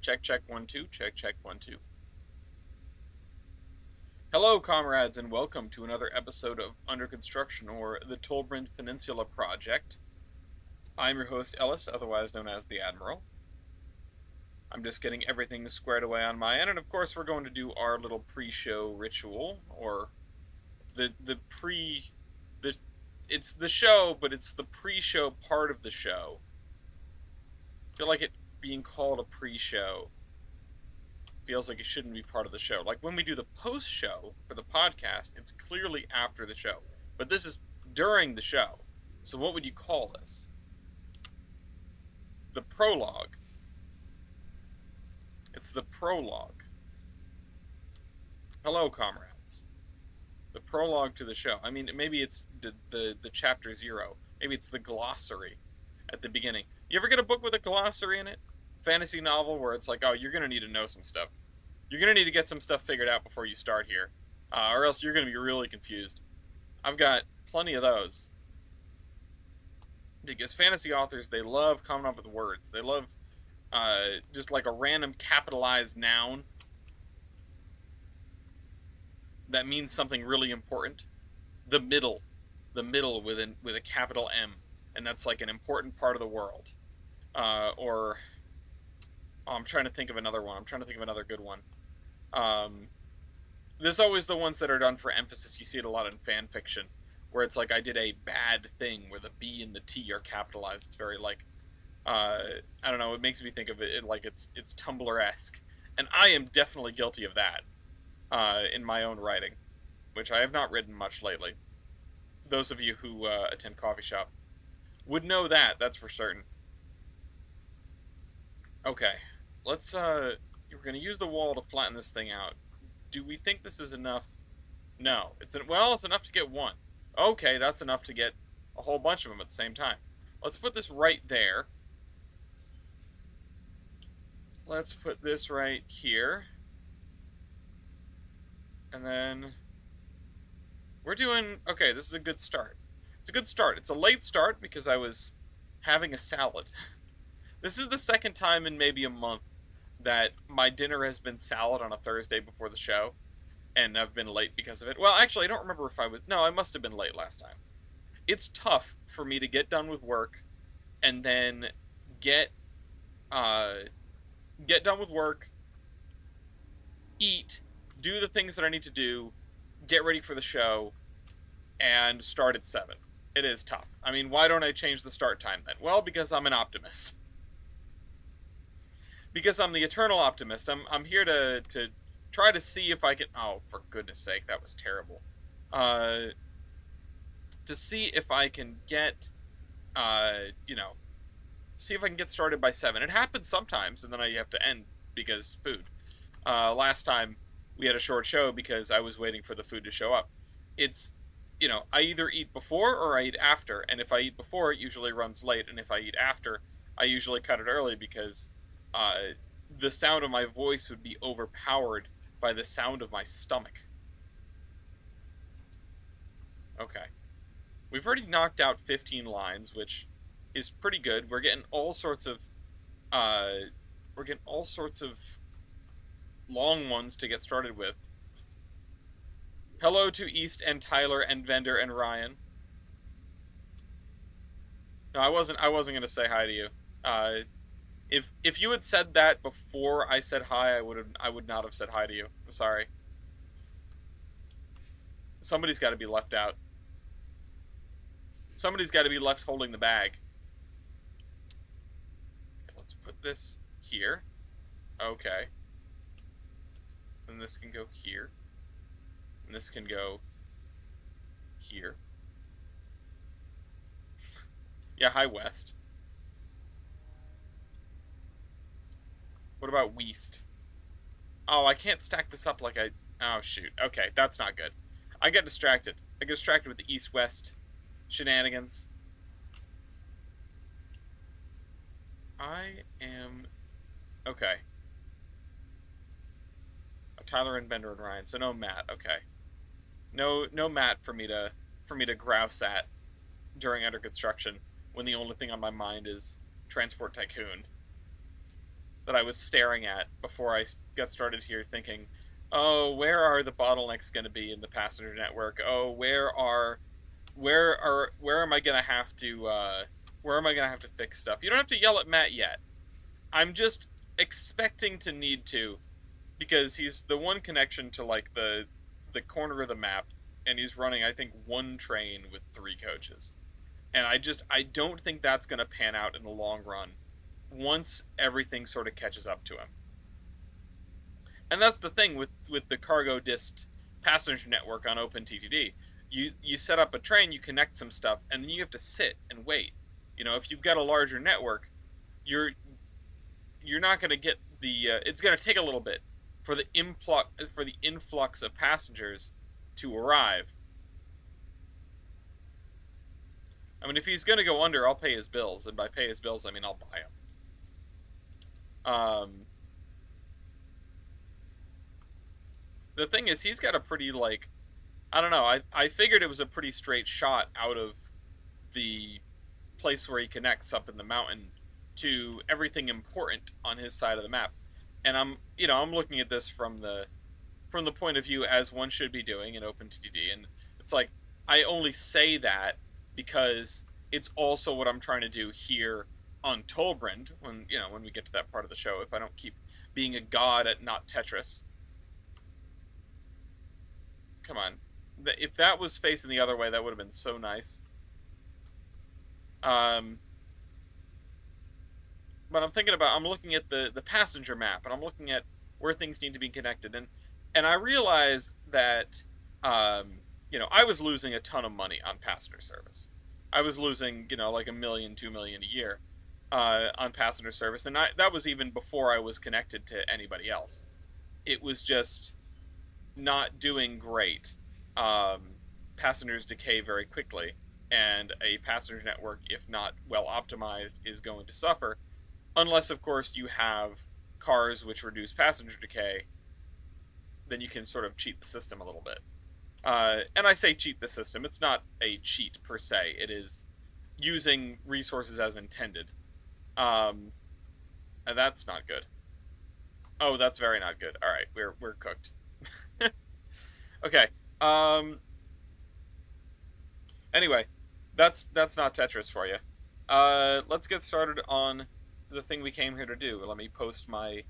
Check, check, 1, 2, check, check, 1, 2. Hello, comrades, and welcome to another episode of Under Construction, or the Tolbrynd Peninsula Project. I'm your host, Ellis, otherwise known as the Admiral. I'm just getting everything squared away on my end, and of course we're going to do our little pre-show ritual, or it's the show, but it's the pre-show part of the show. I feel like it being called a pre-show feels like it shouldn't be part of the show. Like when we do the post show for the podcast, it's clearly after the show. But this is during the show. So what would you call this? The prologue. It's the prologue. Hello, comrades. The prologue to the show. I mean, maybe it's the chapter 0. Maybe it's the glossary at the beginning. You ever get a book with a glossary in it? Fantasy novel where it's like, oh, you're going to need to know some stuff. You're going to need to get some stuff figured out before you start here, or else you're going to be really confused. I've got plenty of those. Because fantasy authors, they love coming up with words. They love just like a random capitalized noun that means something really important. The middle with a capital M, and that's like an important part of the world. I'm trying to think of another one. I'm trying to think of another good one. There's always the ones that are done for emphasis. You see it a lot in fan fiction, where it's like I did a bad thing, where the B and the T are capitalized. It's very like, I don't know. It makes me think of it like it's Tumblr-esque, and I am definitely guilty of that in my own writing, which I have not written much lately. Those of you who attend coffee shop would know that. That's for certain. Okay, let's, we're going to use the wall to flatten this thing out. Do we think this is enough? No. It's enough to get one. Okay, that's enough to get a whole bunch of them at the same time. Let's put this right there. Let's put this right here. And then we're doing, okay, this is a good start. It's a good start. It's a late start because I was having a salad. This is the second time in maybe a month that my dinner has been salad on a Thursday before the show, and I've been late because of it. Well, actually, I don't remember if I was... No, I must have been late last time. It's tough for me to get done with work and then get done with work, eat, do the things that I need to do, get ready for the show, and start at 7. It is tough. I mean, why don't I change the start time then? Well, because I'm an optimist. Because I'm the eternal optimist. I'm here to try to see if I can... Oh, for goodness sake, that was terrible. To see if I can get, see if I can get started by 7. It happens sometimes, and then I have to end because food. Last time, we had a short show because I was waiting for the food to show up. It's, I either eat before or I eat after, and if I eat before, it usually runs late, and if I eat after, I usually cut it early because... the sound of my voice would be overpowered by the sound of my stomach. Okay. We've already knocked out 15 lines, which is pretty good. We're getting all sorts of long ones to get started with. Hello to East and Tyler and Vender and Ryan. No, I wasn't gonna say hi to you. If you had said that before I said hi, I would not have said hi to you. I'm sorry. Somebody's got to be left out. Somebody's got to be left holding the bag. Okay, let's put this here. Okay. And this can go here. And this can go here. Yeah, hi, West. What about Weast? Oh, I can't stack this up like I... Oh, shoot. Okay, that's not good. I got distracted. I got distracted with the East-West shenanigans. I am... Okay. Tyler and Bender and Ryan, so no Matt. Okay. No Matt for me to grouse at during under construction when the only thing on my mind is Transport Tycoon. that I was staring at before I got started here, thinking, oh, where are the bottlenecks going to be in the passenger network? Oh, where am I gonna have to where am I gonna have to fix stuff? You don't have to yell at Matt yet. I'm just expecting to need to, because he's the one connection to like the corner of the map, and he's running I think one train with three coaches. And I don't think that's gonna pan out in the long run once everything sort of catches up to him. And that's the thing with the cargo dist passenger network on OpenTTD. You set up a train, you connect some stuff, and then you have to sit and wait. You know, if you've got a larger network, you're you're not going to get the. It's going to take a little bit for the influx of passengers to arrive. I mean, if he's going to go under, I'll pay his bills, and by pay his bills, I mean I'll buy him. The thing is, he's got a pretty like I don't know. I figured it was a pretty straight shot out of the place where he connects up in the mountain to everything important on his side of the map. And I'm looking at this from the point of view as one should be doing in OpenTTD, and it's like I only say that because it's also what I'm trying to do here on Tolbrynd when we get to that part of the show. If I don't keep being a god at not Tetris, come on. If that was facing the other way, that would have been so nice. Um, but I'm looking at the passenger map, and I'm looking at where things need to be connected, and I realize that I was losing a ton of money on passenger service. I was losing like $1 million, $2 million a year on passenger service, and that was even before I was connected to anybody else. It was just not doing great. Passengers decay very quickly, and a passenger network, if not well optimized, is going to suffer. Unless, of course, you have cars which reduce passenger decay, then you can sort of cheat the system a little bit. And I say cheat the system, it's not a cheat per se, it is using resources as intended. And that's not good. Oh, that's very not good. All right, we're cooked. Okay. Anyway, that's not Tetris for you. Let's get started on the thing we came here to do. Let me post my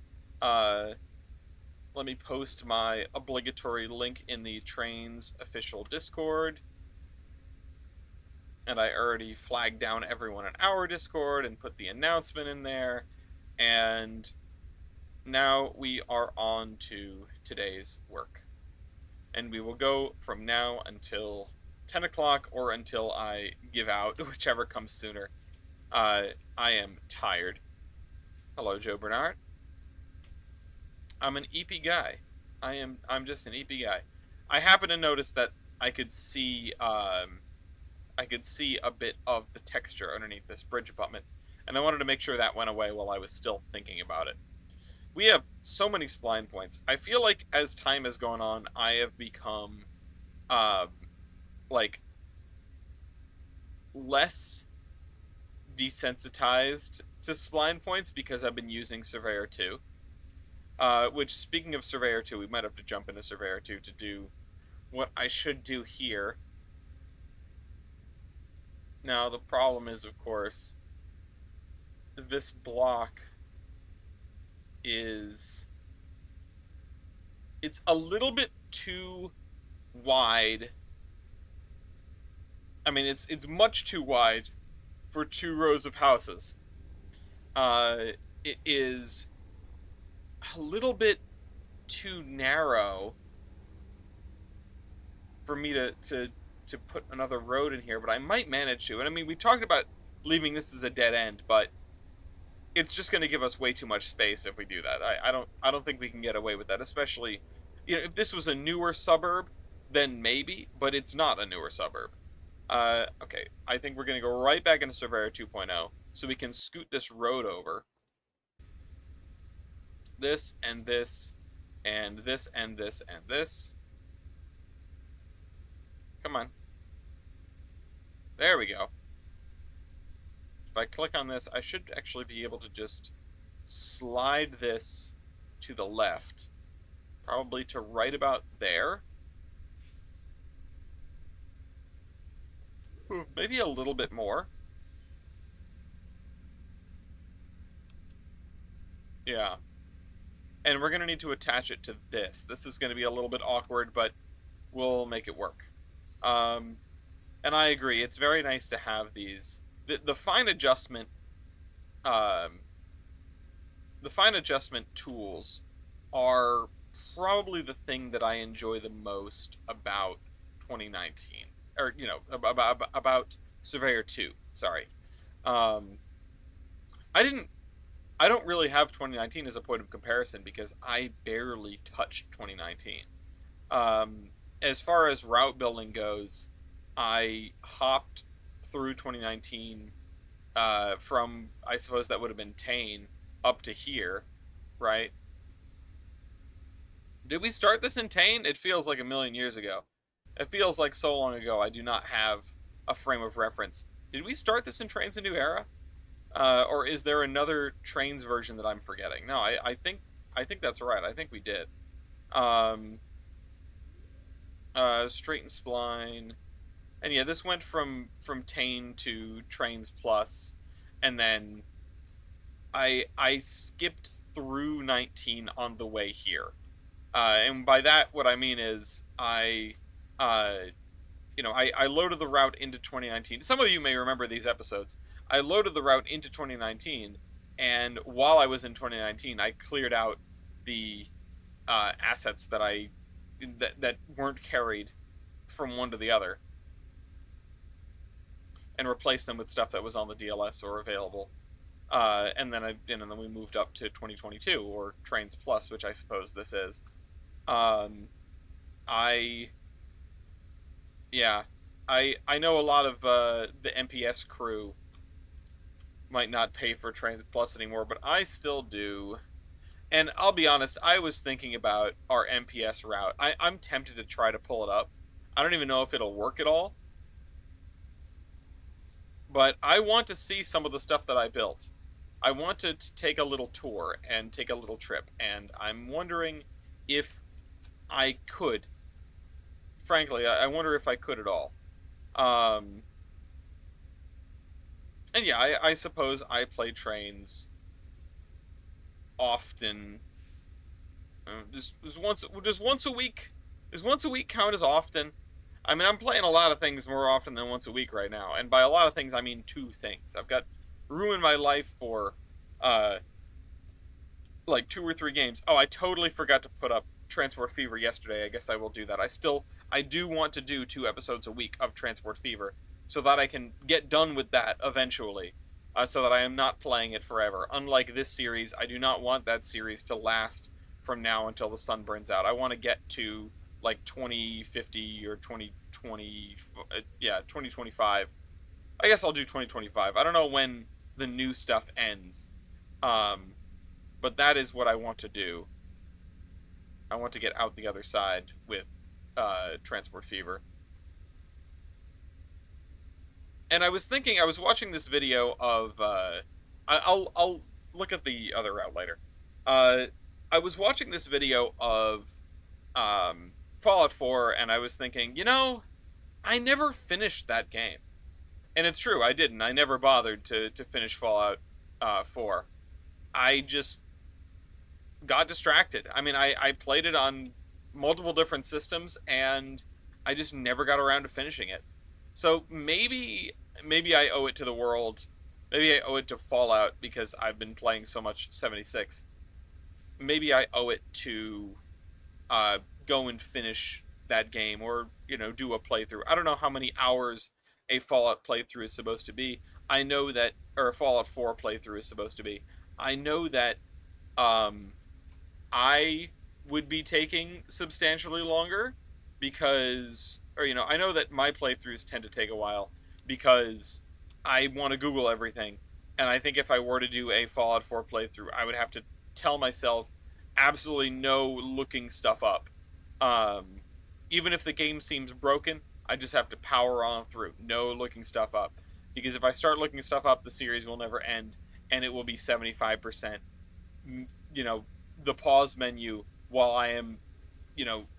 obligatory link in the Trainz official Discord. And I already flagged down everyone in our Discord and put the announcement in there. And now we are on to today's work. And we will go from now until 10 o'clock or until I give out, whichever comes sooner. I am tired. Hello, Joe Bernard. I'm an EP guy. I'm just an EP guy. I happen to notice that I could see a bit of the texture underneath this bridge abutment, and I wanted to make sure that went away while I was still thinking about it. We have so many spline points. I feel like as time has gone on, I have become like less desensitized to spline points because I've been using Surveyor 2. Which, speaking of Surveyor 2, we might have to jump into Surveyor 2 to do what I should do here. Now, the problem is, of course, this block it's a little bit too wide. I mean, it's much too wide for 2 rows of houses. It is a little bit too narrow for me to put another road in here, but I might manage to. And I mean, we talked about leaving this as a dead end, but it's just going to give us way too much space if we do that. I don't think we can get away with that, especially if this was a newer suburb, then maybe, but it's not a newer suburb. Okay, I think we're going to go right back into Surveyor 2.0 so we can scoot this road over. This and this and this and this and this. Come on. There we go. If I click on this, I should actually be able to just slide this to the left, probably to right about there. Maybe a little bit more. Yeah. And we're going to need to attach it to this. This is going to be a little bit awkward, but we'll make it work. Um, and I agree. It's very nice to have these. The fine adjustment, um, the fine adjustment tools are probably the thing that I enjoy the most about 2019, or about Surveyor 2. Sorry, um, I didn't. I don't really have 2019 as a point of comparison because I barely touched 2019. Um, as far as route building goes, I hopped through 2019 from, I suppose that would have been Tane up to here, right? Did we start this in Tane? It feels like a million years ago. It feels like so long ago. I do not have a frame of reference. Did we start this in Trainz: A New Era? Or is there another Trainz version that I'm forgetting? No, I think that's right. I think we did. Um, Straight and Spline, and yeah, this went from Tane to Trainz Plus, and then I skipped through 19 on the way here. And by that, what I mean is uh, I loaded the route into 2019. Some of you may remember these episodes. I loaded the route into 2019, and while I was in 2019, I cleared out the assets that weren't carried from one to the other, and replaced them with stuff that was on the DLS or available. And then we moved up to 2022 or Trainz Plus, which I suppose this is. Um, I yeah, I know a lot of the MPS crew might not pay for Trainz Plus anymore, but I still do. And I'll be honest, I was thinking about our MPS route. I'm tempted to try to pull it up. I don't even know if it'll work at all, but I want to see some of the stuff that I built. I want to take a little tour and take a little trip, and I'm wondering if I could. Frankly, I wonder if I could at all. Um, and yeah, I suppose I play Trainz often. Just once a week. Does once a week count as often? I mean, I'm playing a lot of things more often than once a week right now, and by a lot of things I mean two things. I've got ruined my life for uh like 2 or 3 games. Oh, I totally forgot to put up Transport Fever yesterday. I guess I will do that. I do want to do 2 episodes a week of Transport Fever so that I can get done with that eventually. So that I am not playing it forever. Unlike this series, I do not want that series to last from now until the sun burns out. I want to get to like 2050 or 2020, yeah, 2025. I guess I'll do 2025. I don't know when the new stuff ends. Um, but that is what I want to do. I want to get out the other side with Transport Fever. And I was thinking, I was watching this video of, I'll look at the other route later. Uh, I was watching this video of Fallout 4, and I was thinking, I never finished that game. And it's true, I didn't. I never bothered to finish Fallout 4. I just got distracted. I mean, I played it on multiple different systems, and I just never got around to finishing it. So maybe I owe it to the world. Maybe I owe it to Fallout because I've been playing so much 76. Maybe I owe it to go and finish that game, or do a playthrough. I don't know how many hours a Fallout playthrough is supposed to be. I know that, or a Fallout 4 playthrough is supposed to be. I know that um, I would be taking substantially longer because, or I know that my playthroughs tend to take a while because I want to Google everything. And I think if I were to do a Fallout 4 playthrough, I would have to tell myself absolutely no looking stuff up. Even if the game seems broken, I just have to power on through, no looking stuff up. Because if I start looking stuff up, the series will never end, and it will be 75% you know, the pause menu while I am,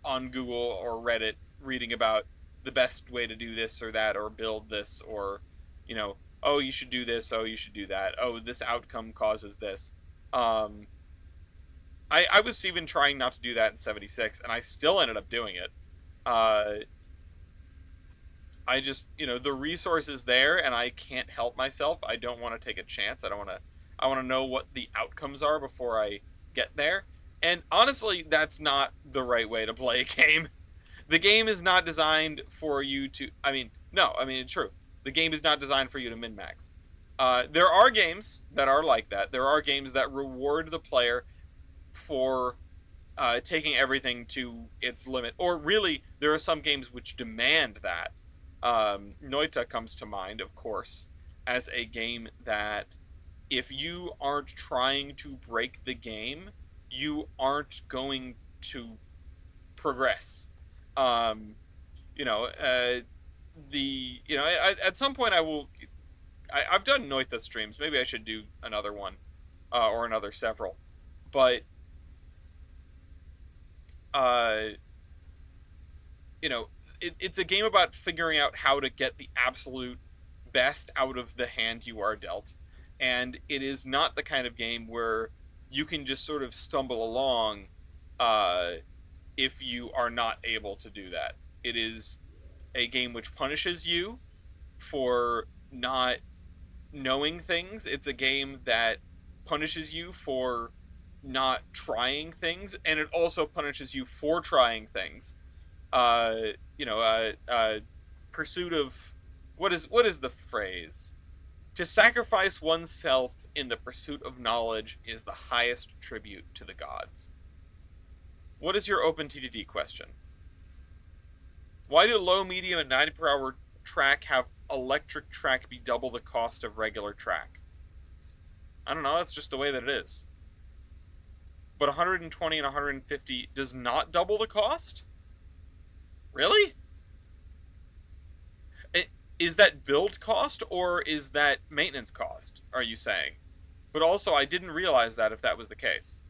on Google or Reddit reading about the best way to do this or that or build this or, oh, you should do this, oh, you should do that, oh, this outcome causes this. Um, I was even trying not to do that in 76, and I still ended up doing it. Uh, I just, the resource is there, and I can't help myself. I don't want to take a chance. I don't want to. I want to know what the outcomes are before I get there. And honestly, that's not the right way to play a game. The game is not designed for you to. I mean, no. I mean, it's true. The game is not designed for you to min max. There are games that are like that. There are games that reward the player for taking everything to its limit. Or really, there are some games which demand that. Noita comes to mind, of course, as a game that if you aren't trying to break the game, you aren't going to progress. Um, you know, at some point I will. I've done Noita streams. Maybe I should do another one, or another several. But uh, it's a game about figuring out how to get the absolute best out of the hand you are dealt. And it is not the kind of game where you can just sort of stumble along uh, if you are not able to do that. It is a game which punishes you for not knowing things. It's a game that punishes you for not trying things, and it also punishes you for trying things. uh, you know, pursuit of what is the phrase? To sacrifice oneself in the pursuit of knowledge is the highest tribute to the gods. What is your open TDD question? Why do low, medium, and 90 per hour track have electric track be double the cost of regular track? I don't know. That's just the way that it is. But 120 and 150 does not double the cost? Really? Is that build cost or is that maintenance cost, are you saying? But also, I didn't realize that if that was the case.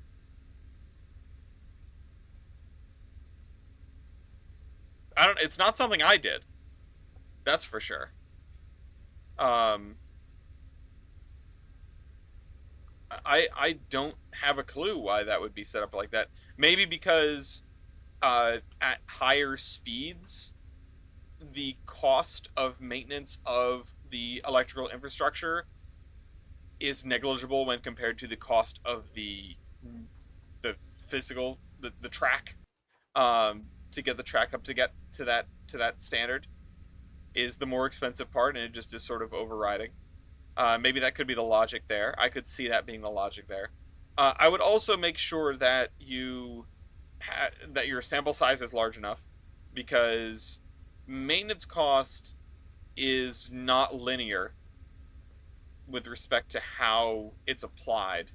It's not something I did. That's for sure. Um, I don't have a clue why that would be set up like that. Maybe because at higher speeds, the cost of maintenance of the electrical infrastructure is negligible when compared to the cost of the physical the track. To get the track up to that standard is the more expensive part, and it just is sort of overriding. Maybe that could be the logic there. I could see that being the logic there. I would also make sure that that your sample size is large enough, because maintenance cost is not linear with respect to how it's applied.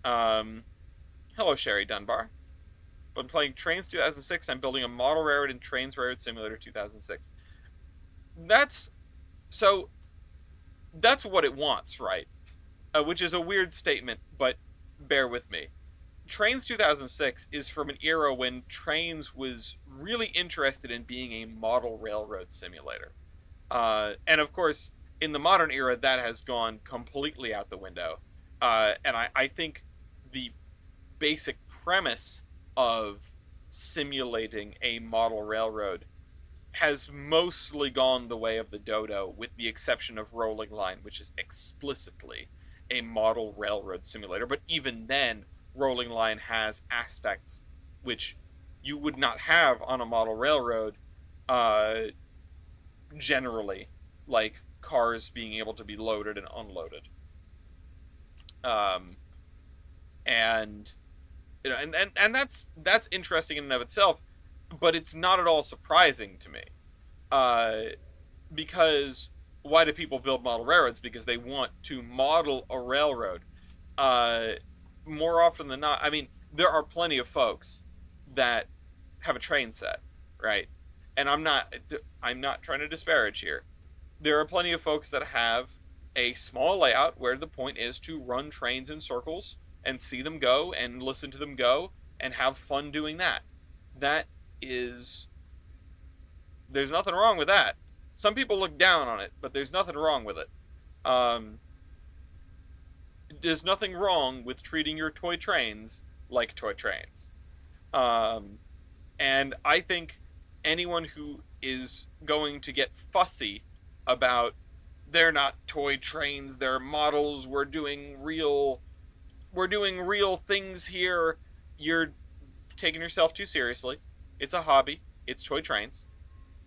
Hello, Sherry Dunbar. When playing Trainz 2006, I'm building a model railroad in Trainz Railroad Simulator 2006. That's so. That's what it wants, right? Which is a weird statement, but bear with me. Trainz 2006 is from an era when Trainz was really interested in being a model railroad simulator. And of course, in the modern era, that has gone completely out the window. And I think the basic premise of simulating a model railroad has mostly gone the way of the dodo, with the exception of Rolling Line, which is explicitly a model railroad simulator. But even then, Rolling Line has aspects which you would not have on a model railroad, uh, generally, like cars being able to be loaded and unloaded. Um, and and that's interesting in and of itself, but it's not at all surprising to me. Uh, because why do people build model railroads? Because they want to model a railroad. Uh, More often than not, I mean, there are plenty of folks that have a train set, right? And I'm not trying to disparage here. There are plenty of folks that have a small layout where the point is to run trains in circles and see them go and listen to them go and have fun doing that. That is, there's nothing wrong with that. Some people look down on it, but there's nothing wrong with it. Um, there's nothing wrong with treating your toy trains like toy trains. Um, and I think anyone who is going to get fussy about they're not toy trains, they're models, we're doing real things here, you're taking yourself too seriously. It's a hobby. It's toy trains.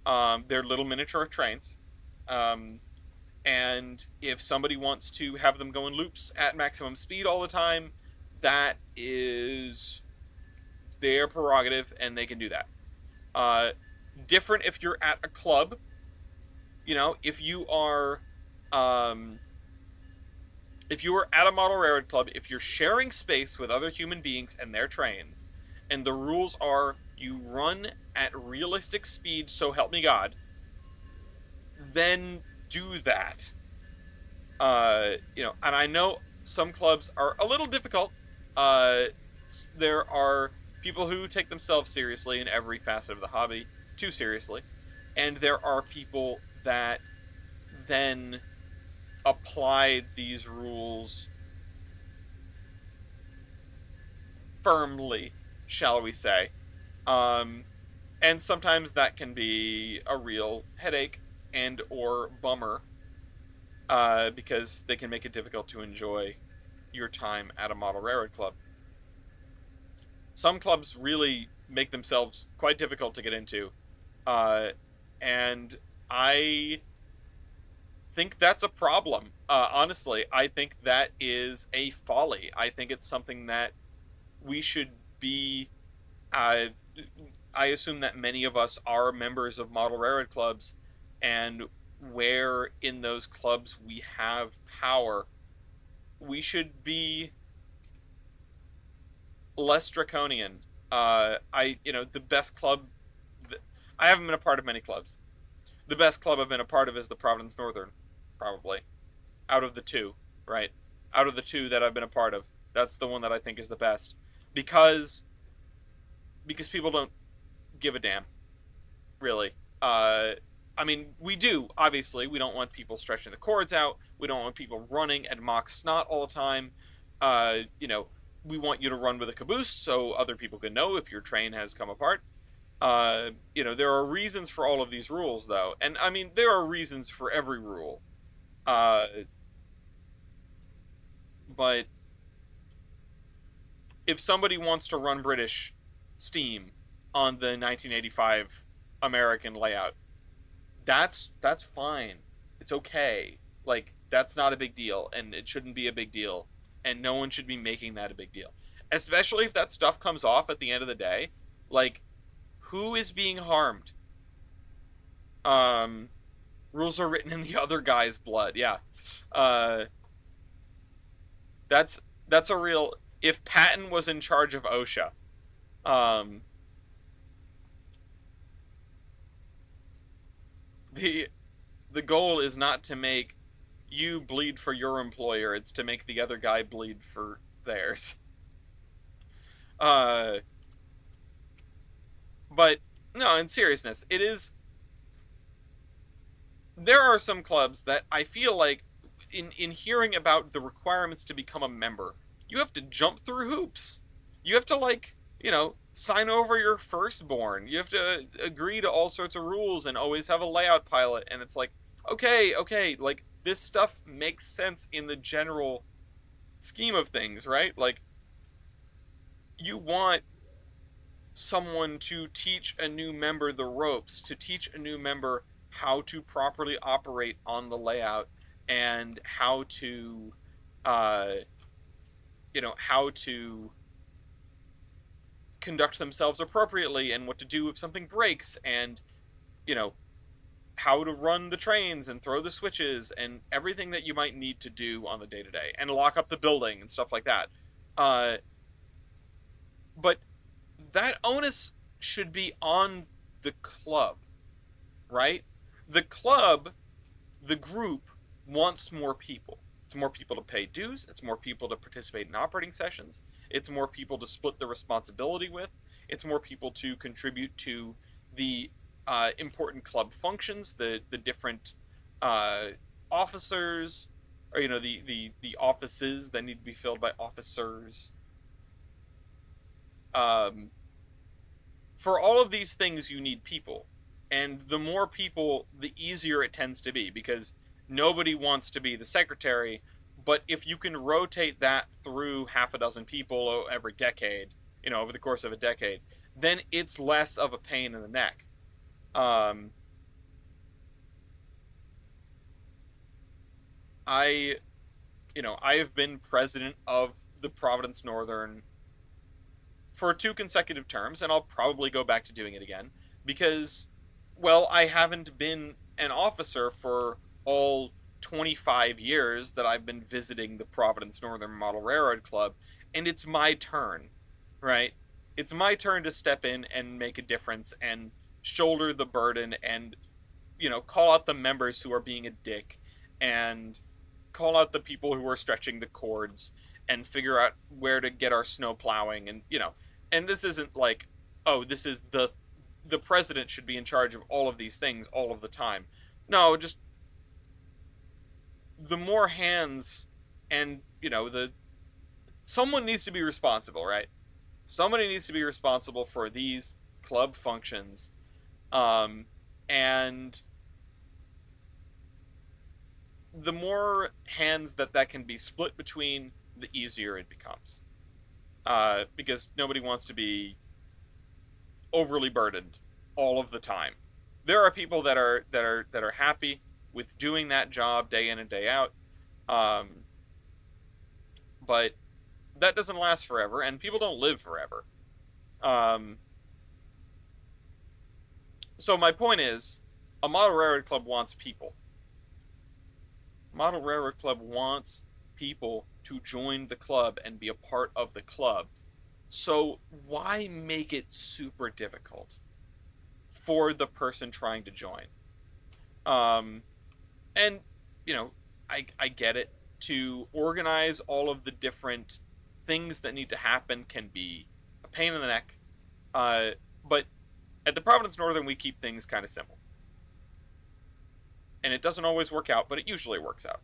They're little miniature trains. Um, and if somebody wants to have them go in loops at maximum speed all the time, that is their prerogative, and they can do that. Uh, Different if you're at a club. You know, um, if you are at a model railroad club, if you're sharing space with other human beings and their trains, and the rules are you run at realistic speed, so help me God, then do that. And I know some clubs are a little difficult. Uh, there are people who take themselves seriously in every facet of the hobby, too seriously, and there are people that then apply these rules firmly, shall we say. Um, and sometimes that can be a real headache and or bummer, because they can make it difficult to enjoy your time at a model railroad club. Some clubs really make themselves quite difficult to get into, uh, and I think that's a problem. Honestly, I think that is a folly. I think it's something that we should be. Uh, I assume that many of us are members of model railroad clubs, and where in those clubs we have power, we should be less draconian. The best club. I haven't been a part of many clubs. The best club I've been a part of is the Providence Northern, probably. Out of the two, right? Out of the two that I've been a part of, that's the one that I think is the best, because people don't give a damn, really. I mean, we do, obviously. We don't want people stretching the cords out. We don't want people running at Mach snot all the time. Uh, you know, we want you to run with a caboose so other people can know if your train has come apart. There are reasons for all of these rules, though. And, I mean, there are reasons for every rule. Uh, but if somebody wants to run British steam on the 1985 American layout, that's fine. It's okay. Like, that's not a big deal, and it shouldn't be a big deal, and no one should be making that a big deal. Especially if that stuff comes off at the end of the day. Like, who is being harmed? Um, Rules are written in the other guy's blood. Yeah. Uh, that's a real. If Patton was in charge of OSHA, um, the the goal is not to make you bleed for your employer; it's to make the other guy bleed for theirs. Uh, but no, in seriousness, it is. There are some clubs that I feel like, in hearing about the requirements to become a member, you have to jump through hoops. You have to, like, sign over your firstborn. You have to agree to all sorts of rules and always have a layout pilot. And it's like, okay, like, this stuff makes sense in the general scheme of things, right? Like, you want someone to teach a new member the ropes, to teach a new member how to properly operate on the layout, and how to conduct themselves appropriately, and what to do if something breaks, and how to run the trains and throw the switches and everything that you might need to do on the day-to-day, and lock up the building and stuff like that. But that onus should be on the club, right? The club, the group, wants more people. It's more people to pay dues. It's more people to participate in operating sessions. It's more people to split the responsibility with. It's more people to contribute to the important club functions, the different uh, officers, or the offices that need to be filled by officers. Um, for all of these things, you need people, and the more people, the easier it tends to be because nobody wants to be the secretary. But if you can rotate that through half a dozen people every decade, over the course of a decade, then it's less of a pain in the neck. Um, I, I have been president of the Providence Northern for 2 consecutive terms, and I'll probably go back to doing it again because, well, I haven't been an officer for all 25 years that I've been visiting the Providence Northern Model Railroad Club, and it's my turn, right? It's my turn to step in and make a difference and shoulder the burden and, call out the members who are being a dick and call out the people who are stretching the cords and figure out where to get our snow plowing and this isn't like, oh, this is the president should be in charge of all of these things all of the time. No, just the more hands and the someone needs to be responsible, right? Somebody needs to be responsible for these club functions, and the more hands that can be split between, the easier it becomes. Because nobody wants to be overly burdened all of the time. There are people that are happy with doing that job day in and day out, um, but that doesn't last forever, and people don't live forever. Um, so my point is, a model railroad club wants people. Model railroad club wants people to join the club and be a part of the club. So why make it super difficult for the person trying to join? Um, and I get it. To organize all of the different things that need to happen can be a pain in the neck. But at the Providence Northern, we keep things kind of simple, and it doesn't always work out, but it usually works out.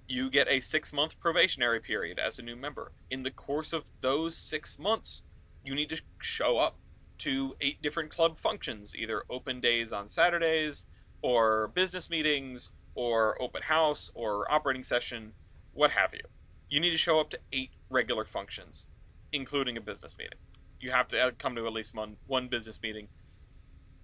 You get a 6-month probationary period as a new member. In the course of those 6 months, you need to show up to 8 different club functions, either open days on Saturdays, or business meetings, or open house, or operating session, what have you. You need to show up to 8 regular functions, including a business meeting. You have to come to at least one business meeting,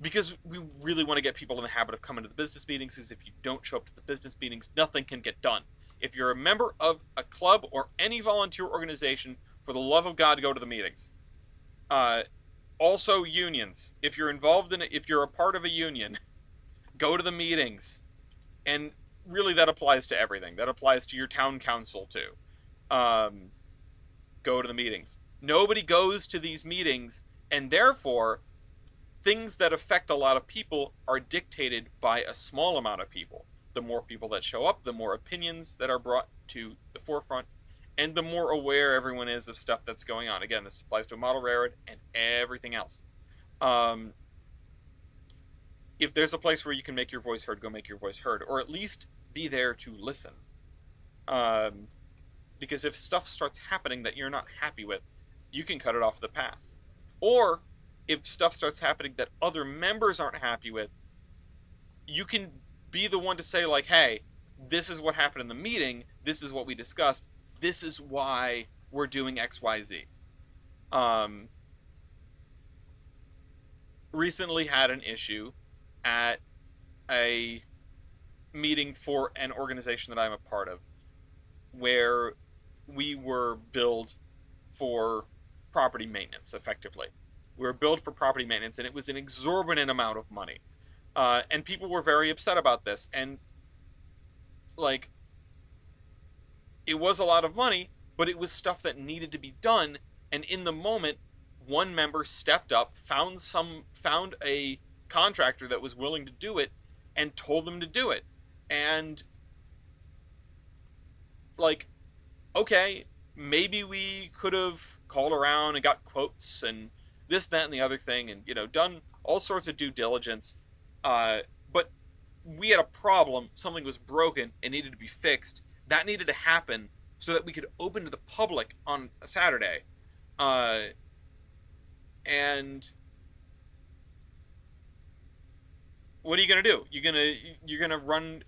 because we really want to get people in the habit of coming to the business meetings, because if you don't show up to the business meetings, nothing can get done. If you're a member of a club or any volunteer organization, for the love of God, go to the meetings. Also, unions. If you're involved in it, if you're a part of a union, go to the meetings. And really, that applies to everything. That applies to your town council, too. Go to the meetings. Nobody goes to these meetings, and therefore, things that affect a lot of people are dictated by a small amount of people. The more people that show up, the more opinions that are brought to the forefront, and the more aware everyone is of stuff that's going on. Again, this applies to a model railroad and everything else. If there's a place where you can make your voice heard, go make your voice heard, or at least be there to listen. Because if stuff starts happening that you're not happy with, you can cut it off the pass. Or if stuff starts happening that other members aren't happy with, you can be the one to say, like, hey, this is what happened in the meeting, this is what we discussed, this is why we're doing XYZ. Recently had an issue at a meeting for an organization that I'm a part of, where we were billed for property maintenance, effectively. We were billed for property maintenance, and it was an exorbitant amount of money. And people were very upset about this, and, like, it was a lot of money, but it was stuff that needed to be done, and in the moment, one member stepped up, found a contractor that was willing to do it, and told them to do it. And like, okay, maybe we could have called around and got quotes and this, that, and the other thing, and done all sorts of due diligence. But we had a problem. Something was broken and needed to be fixed. That needed to happen so that we could open to the public on a Saturday. Uh, and what are you gonna do? You're gonna run.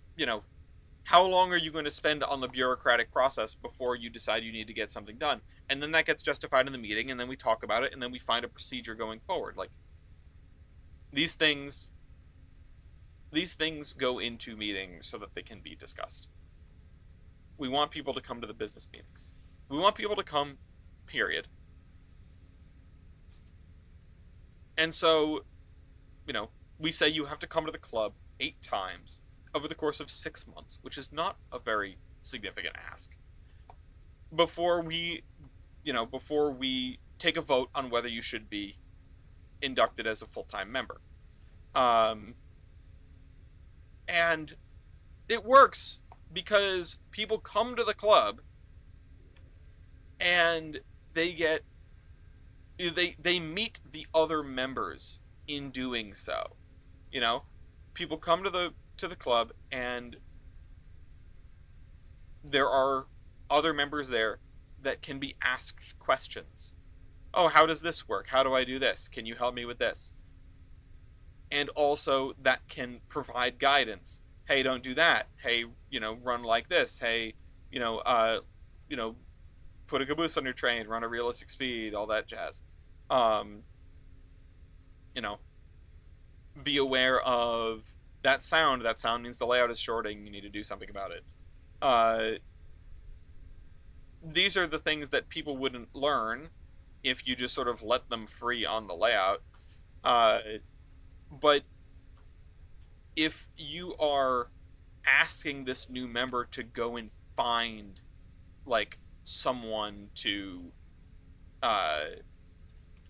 How long are you going to spend on the bureaucratic process before you decide you need to get something done? And then that gets justified in the meeting, and then we talk about it, and then we find a procedure going forward. Like, these things these things go into meetings so that they can be discussed. We want people to come to the business meetings. We want people to come, period. And so, we say you have to come to the club 8 times over the course of 6 months, which is not a very significant ask. Before we take a vote on whether you should be inducted as a full-time member. And it works because people come to the club and they meet the other members in doing so. People come to the club, and there are other members there that can be asked questions. Oh, how does this work? How do I do this? Can you help me with this? And also that can provide guidance. Hey, don't do that. Hey, run like this. Hey, you know, uh, put a caboose on your train, run a realistic speed, all that jazz. Um, you know, be aware of that sound. That sound means the layout is shorting. You need to do something about it. Uh, these are the things that people wouldn't learn if you just sort of let them free on the layout. Uh, but if you are asking this new member to go and find like uh,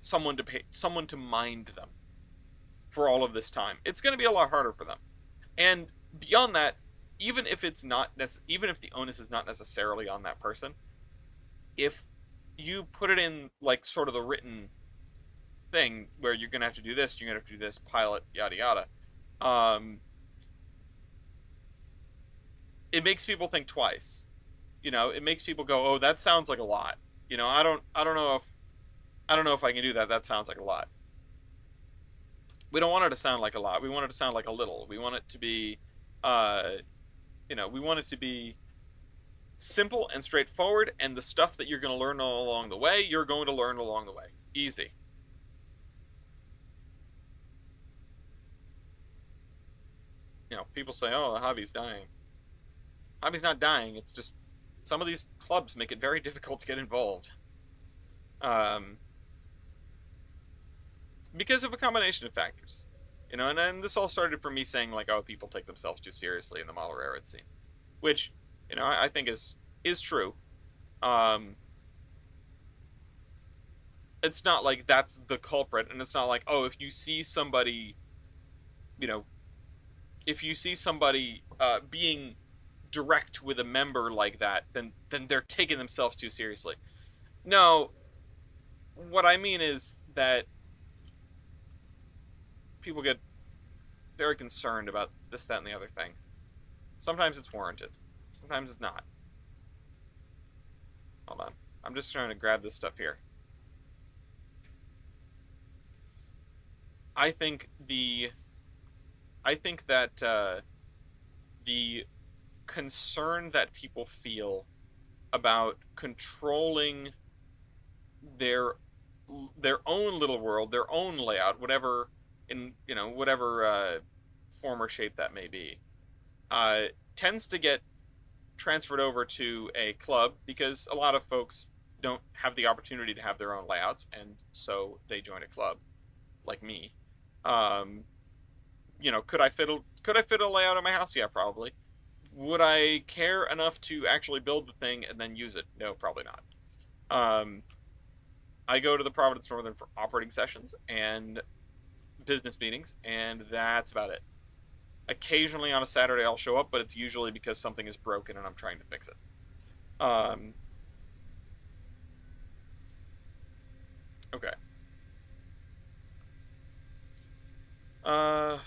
someone to mind them for all of this time, it's going to be a lot harder for them. And beyond that, even if the onus is not necessarily on that person, if you put it in like sort of the written thing where you're gonna have to do this, you're gonna have to do this, pilot, yada yada, um, it makes people think twice. It makes people go, "Oh, that sounds like a lot." I don't know if I can do that. That sounds like a lot. We don't want it to sound like a lot. We want it to sound like a little. We want it to be, uh, we want it to be simple and straightforward, and the stuff that you're going to learn all along the way, you're going to learn along the way. Easy. People say, "Oh, the hobby's dying." Hobby's not dying. It's just some of these clubs make it very difficult to get involved. Um, because of a combination of factors. And then this all started from me saying like, "Oh, people take themselves too seriously in the model railroad scene," which, I think is true. Um, it's not like that's the culprit, and it's not like, oh, you know, if you see somebody being direct with a member like that, then they're taking themselves too seriously. No, what I mean is that people get very concerned about this, that, and the other thing. Sometimes it's warranted. Sometimes it's not. Hold on. I'm just trying to grab this stuff here. I think that the concern that people feel about controlling their their own little world, their own layout, whatever form or shape that may be, uh, tends to get transferred over to a club because a lot of folks don't have the opportunity to have their own layouts, and so they join a club, like me. Um, could I fit a layout in my house? Yeah, probably. Would I care enough to actually build the thing and then use it? No, probably not. Um, I go to the Providence Northern for operating sessions and business meetings, and that's about it. Occasionally on a Saturday I'll show up, but it's usually because something is broken and I'm trying to fix it. Um, okay. Uh,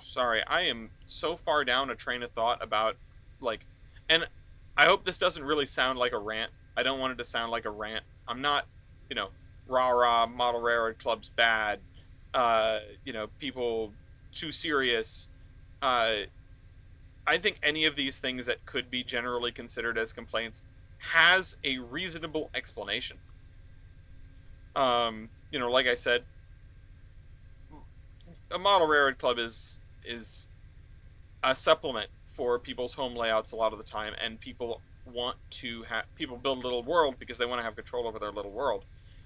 Sorry, I am so far down a train of thought about like, and I hope this doesn't really sound like a rant. I don't want it to sound like a rant. I'm not, you know, rah rah model railroad clubs bad. People too serious. Uh, I think any of these things that could be generally considered as complaints has a reasonable explanation. Like I said, a model railroad club is a supplement for people's home layouts a lot of the time, and people build a little world because they want to have control over their little world.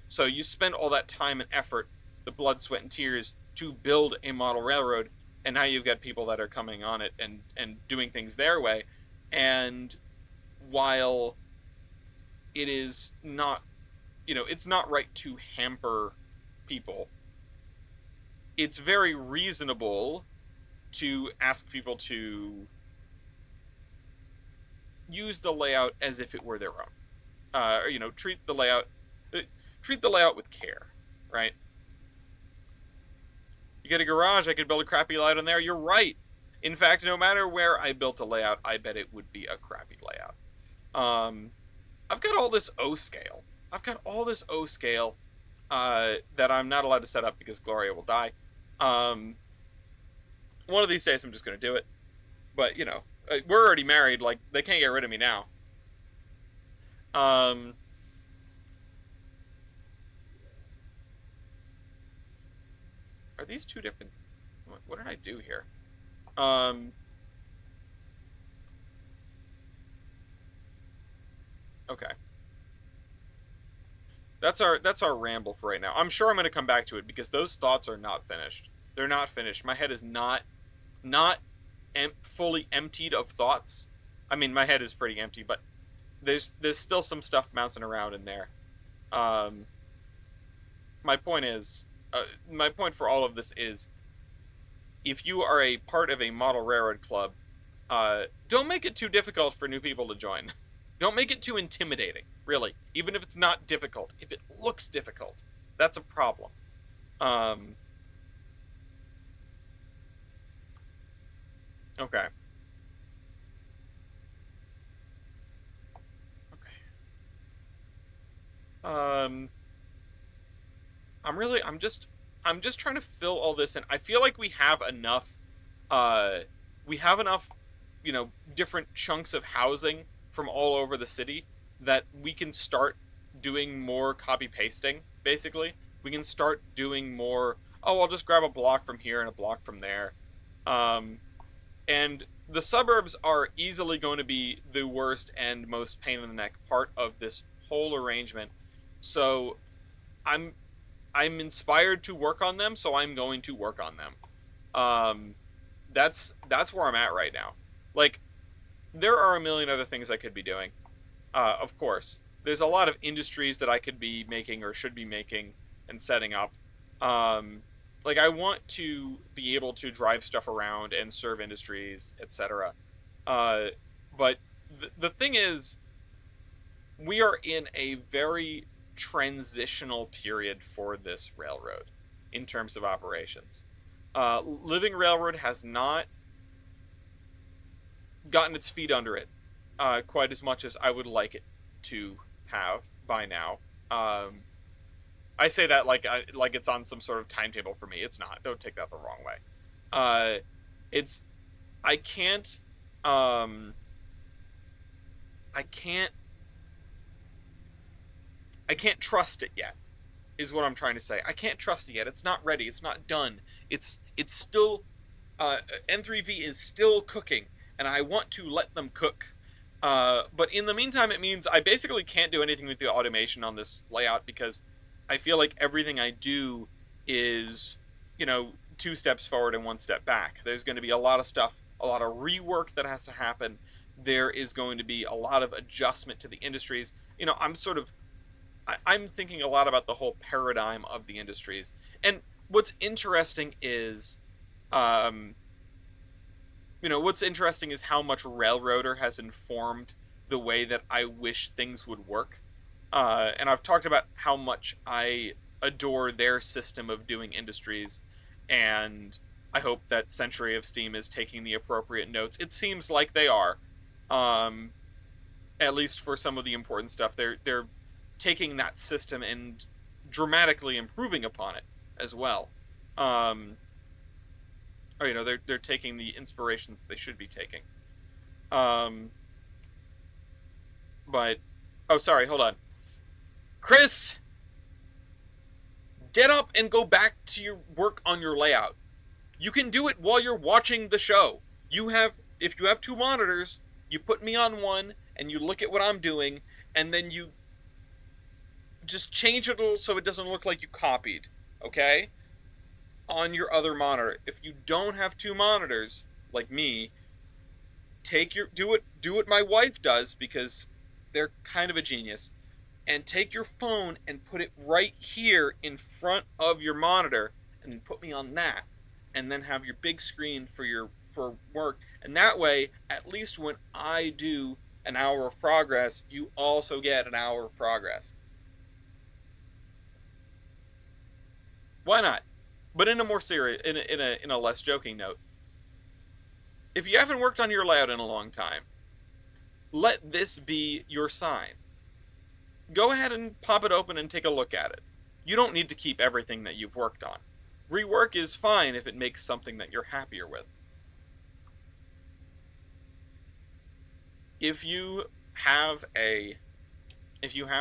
So you spend all that time and effort, the blood, sweat, and tears to build a model railroad, and now you've got people that are coming on it and doing things their way. And while it is not, it's not right to hamper people, it's very reasonable to ask people to use the layout as if it were their own. Or, treat the layout with care, right? You get a garage, I could build a crappy layout in there. You're right. In fact, no matter where I built a layout, I bet it would be a crappy layout. I've got all this O scale. I've got all this O scale that I'm not allowed to set up because Gloria will die. Um, One of these days, I'm just going to do it. But we're already married. Like, they can't get rid of me now. Um, are these two different? What did I do here? Um, okay, that's our ramble for right now. I'm sure I'm going to come back to it because those thoughts are not finished. They're not finished. My head is not fully emptied of thoughts. I mean, my head is pretty empty, but there's still some stuff bouncing around in there. Um, my point is, my point for all of this is, if you are a part of a model railroad club, don't make it too difficult for new people to join. Don't make it too intimidating, really. Even if it's not difficult, if it looks difficult, that's a problem. Um, okay. Okay. Um, I'm just trying to fill all this in. I feel like uh we have enough, different chunks of housing from all over the city that we can start doing more copy pasting, basically. We can start doing more, oh, I'll just grab a block from here and a block from there. Um and the suburbs are easily going to be the worst and most pain in the neck part of this whole arrangement. So I'm I'm inspired to work on them, so I'm going to work on them. Um, that's where I'm at right now. Like, there are a million other things I could be doing. Of course, there's a lot of industries that I could be making or should be making and setting up. Um, like, I want to be able to drive stuff around and serve industries, etc. Uh, but the thing is, we are in a very transitional period for this railroad in terms of operations. Living Railroad has not gotten its feet under it quite as much as I would like it to have by now. Um, I say that like it's on some sort of timetable for me. It's not. Don't take that the wrong way. Uh, it's I can't um, I can't I can't trust it yet. Is what I'm trying to say. I can't trust it yet. It's not ready. It's not done. It's still N3V is still cooking, and I want to let them cook. But in the meantime, it means I basically can't do anything with the automation on this layout because I feel like everything I do is, two steps forward and one step back. There's going to be a lot of stuff, a lot of rework that has to happen. There is going to be a lot of adjustment to the industries. I'm thinking a lot about the whole paradigm of the industries. And what's interesting is, what's interesting is how much Railroader has informed the way that I wish things would work. And I've talked about how much I adore their system of doing industries, and I hope that Century of Steam is taking the appropriate notes. It seems like they are, um, at least for some of the important stuff. They're taking that system and dramatically improving upon it as well. Um, or they're taking the inspiration that they should be taking. Um, but oh, sorry, hold on, Chris, get up and go back to your work on your layout. You can do it while you're watching the show. If you have two monitors, you put me on one and you look at what I'm doing, and then you just change it so it doesn't look like you copied, okay? On your other monitor. If you don't have two monitors, like me, do what my wife does, because they're kind of a genius, and take your phone and put it right here in front of your monitor, and then put me on that, and then have your big screen for work. And that way, at least when I do an hour of progress, you also get an hour of progress. Why not? But in a more serious, in a less joking note, if you haven't worked on your layout in a long time, let this be your sign. Go ahead and pop it open and take a look at it. You don't need to keep everything that you've worked on. Rework is fine if it makes something that you're happier with. If you have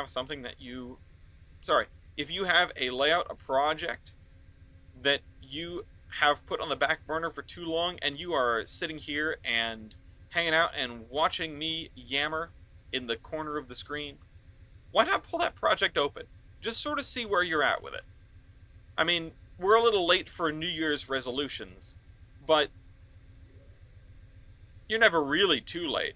something that if you have a layout, a project that you have put on the back burner for too long, and you are sitting here and hanging out and watching me yammer in the corner of the screen, why not pull that project open? Just sort of see where you're at with it. I mean, we're a little late for New Year's resolutions, but you're never really too late.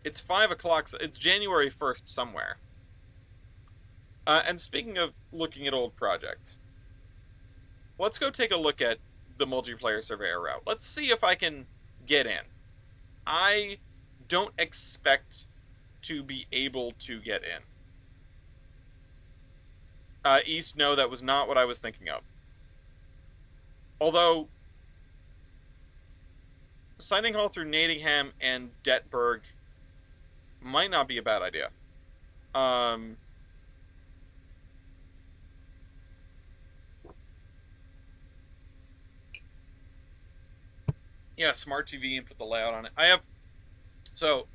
It's 5 o'clock, so it's January 1st somewhere. And speaking of looking at old projects, let's go take a look at the multiplayer surveyor route. Let's see if I can get in. I don't expect to be able to get in. East, no, that was not what I was thinking of. Although, signing hall through Nottingham and Detberg might not be a bad idea. Yeah, smart TV and put the layout on it. I have, so,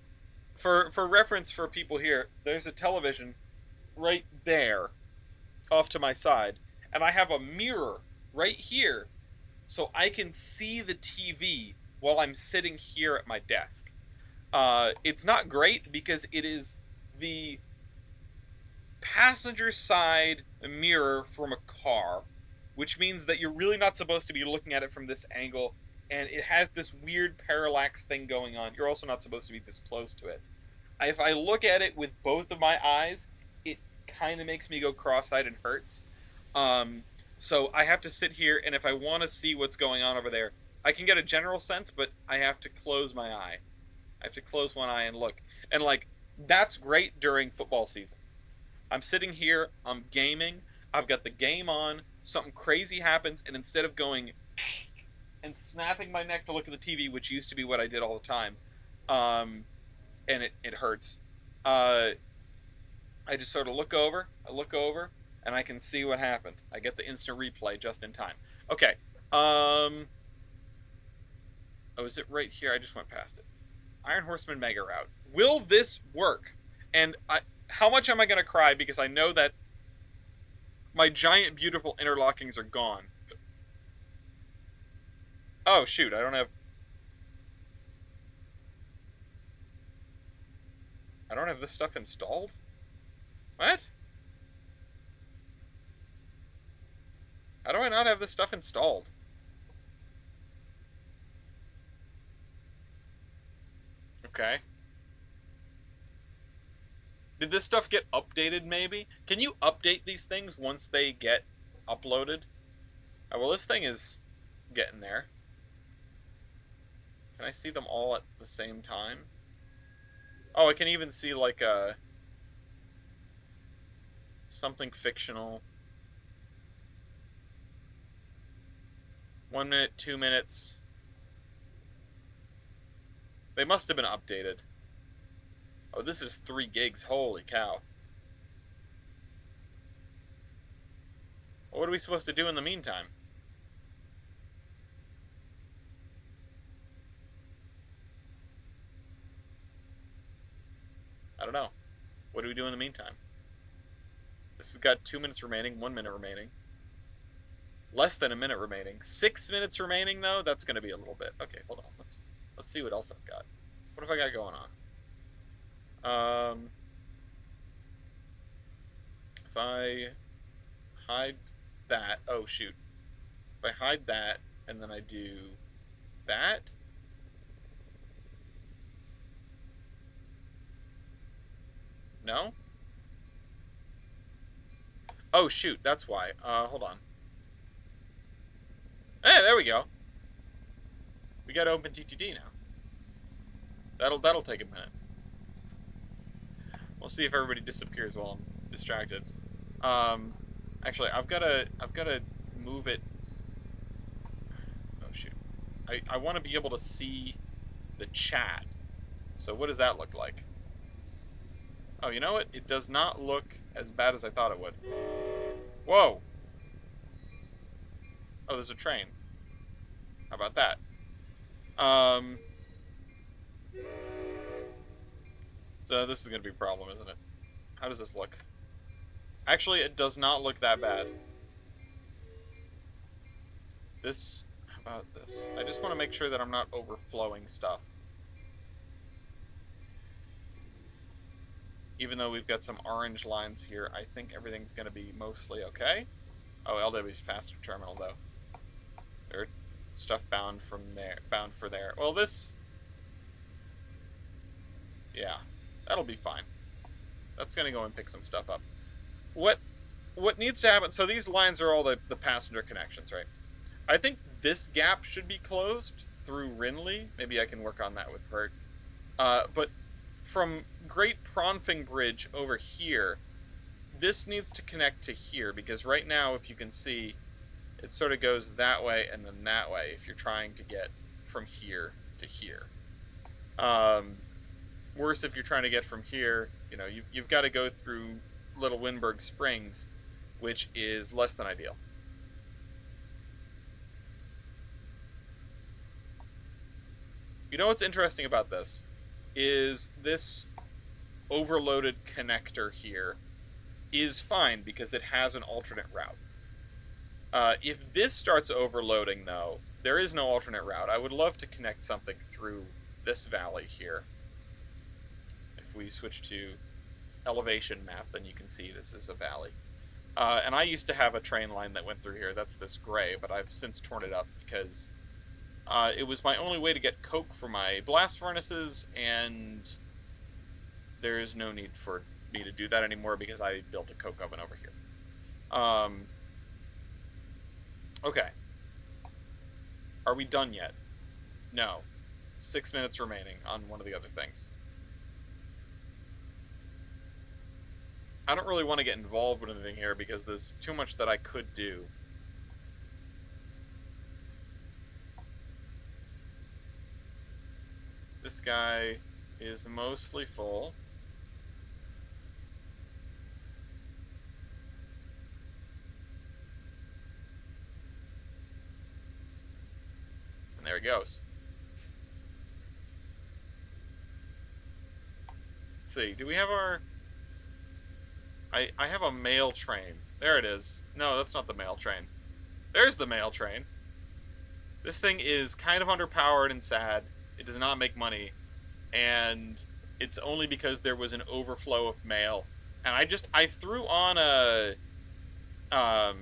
for reference for people here, there's a television right there, off to my side, and I have a mirror right here, so I can see the TV while I'm sitting here at my desk. It's not great because it is the passenger side mirror from a car, which means that you're really not supposed to be looking at it from this angle, and it has this weird parallax thing going on. You're also not supposed to be this close to it. If I look at it with both of my eyes, it kind of makes me go cross-eyed and hurts. So I have to sit here, and if I want to see what's going on over there, I can get a general sense, but I have to close my eye. I have to close one eye and look. And, like, that's great during football season. I'm sitting here, I'm gaming, I've got the game on, something crazy happens, and instead of going and snapping my neck to look at the TV, which used to be what I did all the time, and it hurts, I just sort of look over, and I can see what happened. I get the instant replay just in time. Okay, oh, is it right here? I just went past it. Iron Horseman Mega Route. Will this work? And how much am I going to cry because I know that my giant, beautiful interlockings are gone. Oh, shoot, I don't have this stuff installed? What? How do I not have this stuff installed? Okay. Did this stuff get updated, maybe? Can you update these things once they get uploaded? Oh, well, this thing is getting there. Can I see them all at the same time? Oh, I can even see, like, something fictional. 1 minute, 2 minutes. They must have been updated. Oh, this is 3 gigs. Holy cow. Well, what are we supposed to do in the meantime? I don't know. What do we do in the meantime? This has got 2 minutes remaining, 1 minute remaining. Less than a minute remaining. 6 minutes remaining, though? That's going to be a little bit. Okay, hold on. Let's see what else I've got. What have I got going on? If I hide that... Oh, shoot. If I hide that, and then I do that... No? Oh, shoot. That's why. Hold on. Hey, there we go. We got open TTD now. That'll take a minute. We'll see if everybody disappears while I'm distracted. Actually, I've gotta move it. Oh shoot! I want to be able to see the chat. So what does that look like? Oh, you know what? It does not look as bad as I thought it would. Whoa! Oh, there's a train. How about that? So this is gonna be a problem, isn't it? How does this look? Actually, it does not look that bad. This... How about this? I just want to make sure that I'm not overflowing stuff. Even though we've got some orange lines here, I think everything's going to be mostly okay. Oh, LW's passenger terminal, though. There's stuff bound from there, bound for there. Well, this... Yeah, that'll be fine. That's going to go and pick some stuff up. What needs to happen... So these lines are all the passenger connections, right? I think this gap should be closed through Rinley. Maybe I can work on that with Bert. But from Great Prawnfing Bridge over here, this needs to connect to here, because right now, if you can see, it sort of goes that way and then that way if you're trying to get from here to here. Worse if you're trying to get from here, you know, you've got to go through Little Winburg Springs, which is less than ideal. You know what's interesting about this? Is this overloaded connector here is fine because it has an alternate route. If this starts overloading, though, there is no alternate route. I would love to connect something through this valley here. If we switch to elevation map, then you can see this is a valley. And I used to have a train line that went through here. That's this gray, but I've since torn it up because it was my only way to get coke for my blast furnaces, and there is no need for me to do that anymore because I built a coke oven over here. Okay. Are we done yet? No. 6 minutes remaining on one of the other things. I don't really want to get involved with anything here because there's too much that I could do. This guy is mostly full. And there he goes. Let's see, do we have our... I have a mail train. There it is. No, that's not the mail train. There's the mail train. This thing is kind of underpowered and sad. It does not make money. And it's only because there was an overflow of mail. And I threw on a... I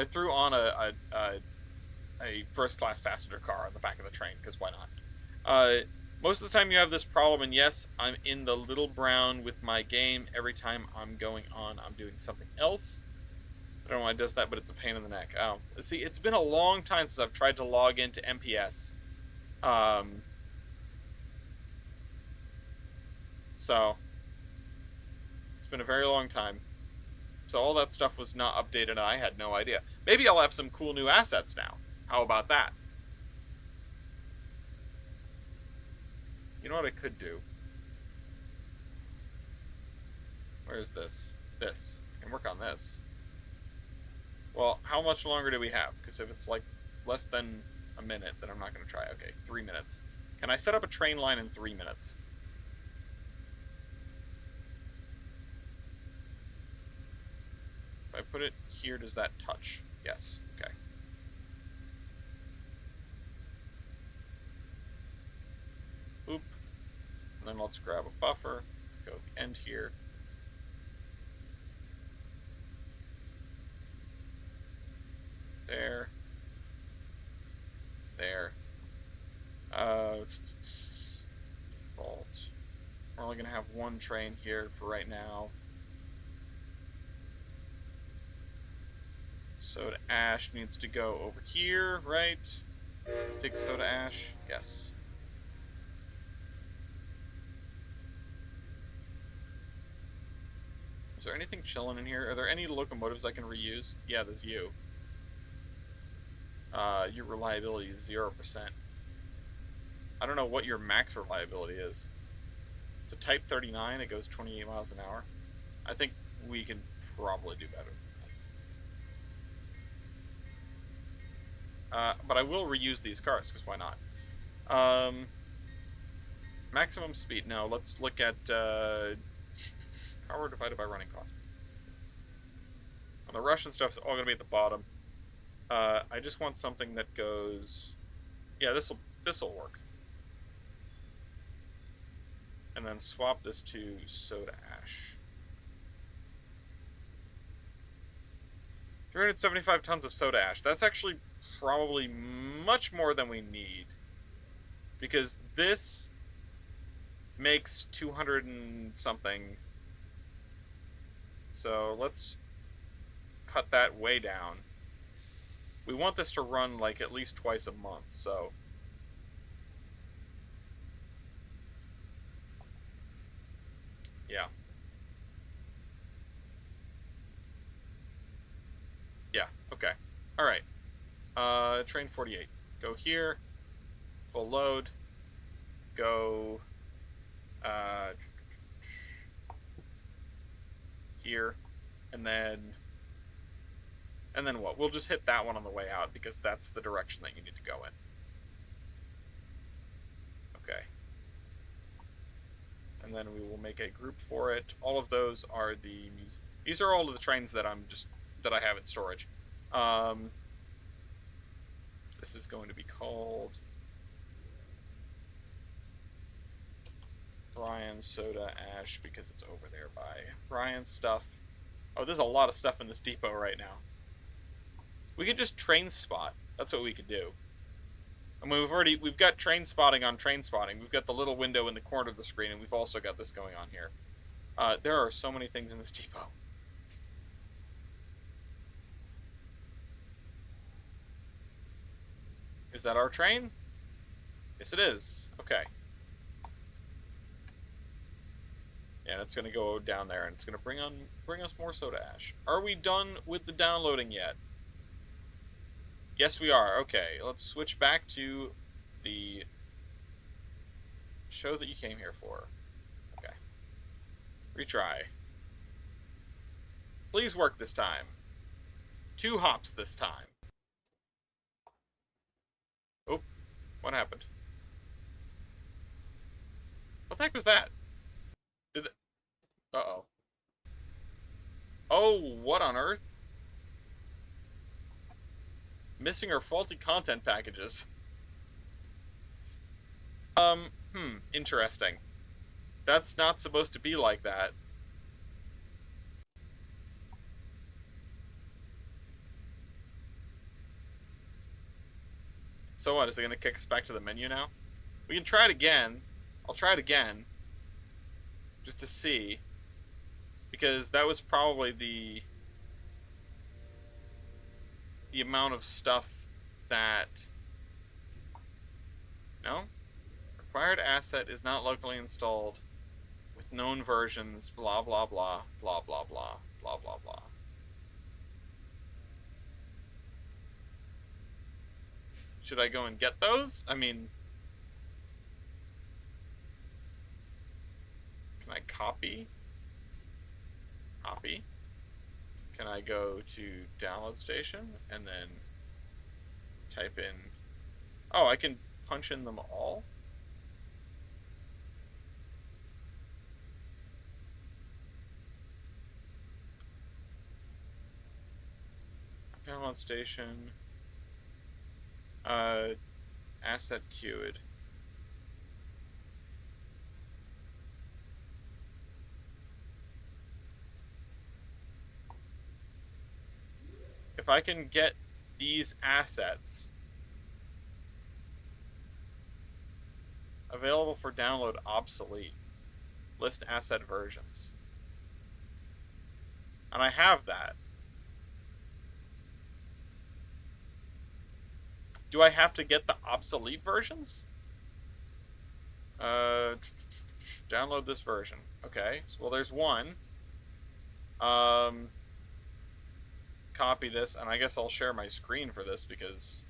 threw on a first-class passenger car on the back of the train, because why not? Most of the time you have this problem, and yes, I'm in the little brown with my game. Every time I'm going on, I'm doing something else. I don't know why it does that, but it's a pain in the neck. Oh, see, it's been a long time since I've tried to log into MPS. So it's been a very long time. So all that stuff was not updated, and I had no idea. Maybe I'll have some cool new assets now. How about that? You know what I could do? Where's this? This. I can work on this. Well, how much longer do we have? Because if it's like less than a minute, then I'm not going to try. Okay, 3 minutes. Can I set up a train line in 3 minutes? If I put it here, does that touch? Yes. Okay. Oop. And then let's grab a buffer. Go to the end here. There. There. Default. We're only going to have one train here for right now. Soda ash needs to go over here, right? Let's take soda ash. Yes. Is there anything chilling in here? Are there any locomotives I can reuse? Yeah, there's you. Your reliability is 0%. I don't know what your max reliability is. So type 39, it goes 28 miles an hour. I think we can probably do better. But I will reuse these cars, because why not? Maximum speed. No, let's look at power divided by running cost. And the Russian stuff's all going to be at the bottom. I just want something that goes... Yeah, this'll work. And then swap this to soda ash. 375 tons of soda ash. That's actually probably much more than we need. Because this makes 200 and something. So let's cut that way down. We want this to run like at least twice a month, so... Yeah. Yeah, okay. Alright. Train 48. Go here. Full load. Go... here. And then what? We'll just hit that one on the way out, because that's the direction that you need to go in. Okay. And then we will make a group for it. All of those are the... These are all of the trains that that I have in storage. This is going to be called Brian's Soda Ash, because it's over there by Brian's stuff. Oh, there's a lot of stuff in this depot right now. We could just train spot. That's what we could do. I mean, we've got train spotting on train spotting. We've got the little window in the corner of the screen, and we've also got this going on here. There are so many things in this depot. Is that our train? Yes, it is. Okay. Yeah, it's going to go down there, and it's going to bring us more soda ash. Are we done with the downloading yet? Yes, we are. Okay, let's switch back to the show that you came here for. Okay. Retry. Please work this time. 2 hops this time. Oh, what happened? What the heck was that? Uh-oh. Oh, what on earth? Missing or faulty content packages. Interesting. That's not supposed to be like that. So what, is it going to kick us back to the menu now? We can try it again. I'll try it again. Just to see. Because that was probably the... the amount of stuff that... No? Required asset is not locally installed with known versions, blah, blah, blah, blah, blah, blah, blah, blah, blah. Should I go and get those? I mean... Can I copy? Copy. Can I go to download station and then type in... Oh, I can punch in them all? Download station. Asset queued. If I can get these assets available for download obsolete, list asset versions. And I have that. Do I have to get the obsolete versions? Download this version. Okay, so, well, there's one. Copy this, and I guess I'll share my screen for this because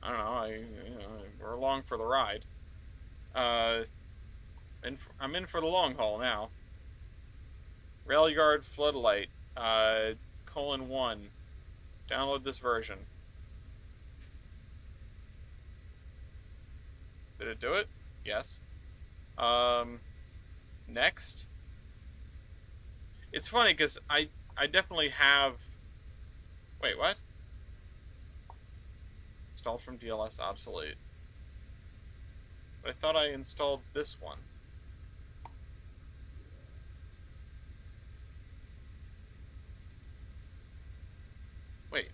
I don't know. We're along for the ride. And I'm in for the long haul now. Rail yard floodlight. :1. Download this version. Did it do it? Yes. Next. It's funny because I definitely have... Wait, what? Installed from DLS obsolete. But I thought I installed this one. Wait.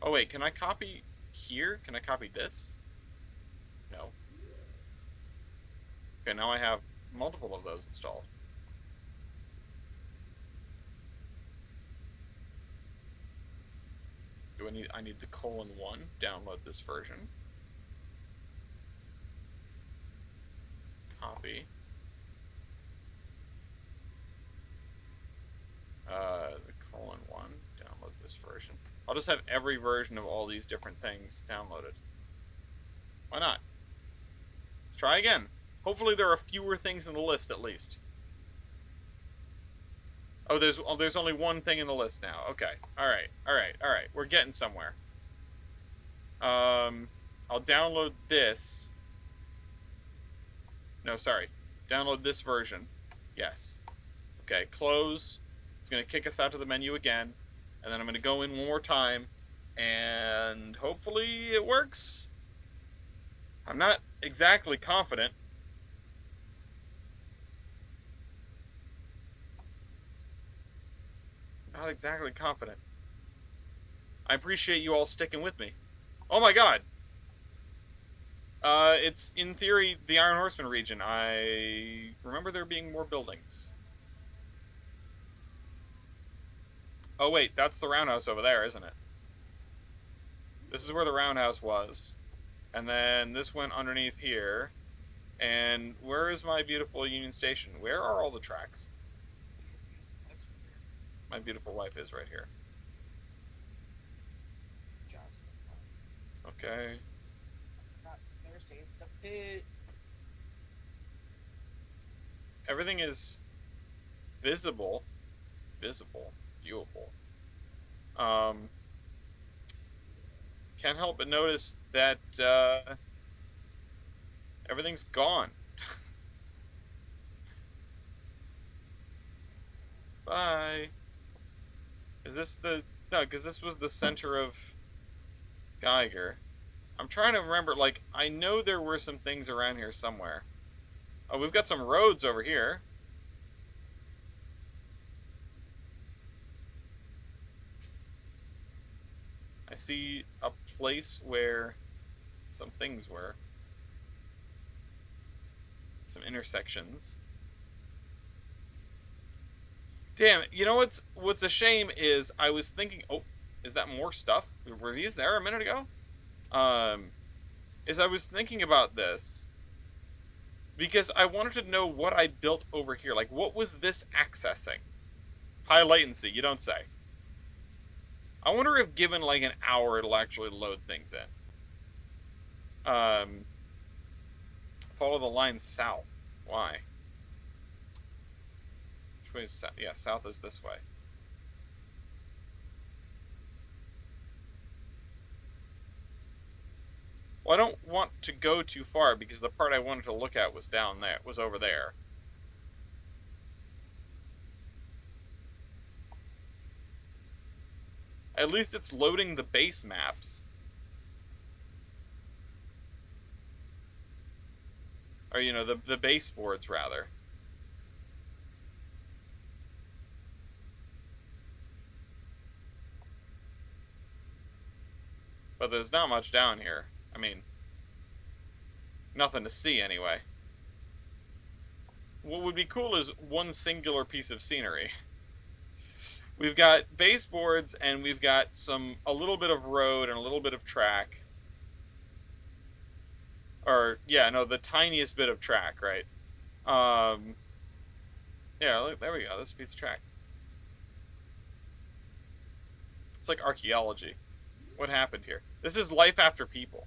Oh wait, can I copy here? Can I copy this? No. Okay, now I have multiple of those installed. I need the :1, download this version. Copy. The :1, download this version. I'll just have every version of all these different things downloaded. Why not? Let's try again. Hopefully there are fewer things in the list at least. Oh, there's only one thing in the list now. Okay. All right. We're getting somewhere. I'll download this. No, sorry. Download this version. Yes. Okay, close. It's going to kick us out to the menu again. And then I'm going to go in one more time. And hopefully it works. I'm not exactly confident. Not exactly confident. I appreciate you all sticking with me. Oh my god! It's, in theory, the Iron Horseman region. I remember there being more buildings. Oh wait, that's the roundhouse over there, isn't it? This is where the roundhouse was. And then this went underneath here. And where is my beautiful Union Station? Where are all the tracks? My beautiful wife is right here. Okay. Everything is visible. Viewable. Can't help but notice that everything's gone. Bye. Is this the... No, because this was the center of Geiger. I'm trying to remember, like, I know there were some things around here somewhere. Oh, we've got some roads over here. I see a place where some things were. Some intersections. Damn, you know what's a shame is I was thinking, oh, is that more stuff? Were these there a minute ago? Um, is I was thinking about this because I wanted to know what I built over here. Like, what was this accessing? High latency, you don't say. I wonder if given like an hour, it'll actually load things in. Follow the line south. Why? Which way is south? Yeah, south is this way. Well, I don't want to go too far because the part I wanted to look at was down there, was over there. At least it's loading the base maps. Or, you know, the baseboards, rather. But there's not much down here. I mean, nothing to see anyway. What would be cool is one singular piece of scenery. We've got baseboards and we've got a little bit of road and a little bit of track. Or, yeah, no, the tiniest bit of track, right? Yeah, look, there we go. This piece of track. It's like archaeology. What happened here? This is life after people.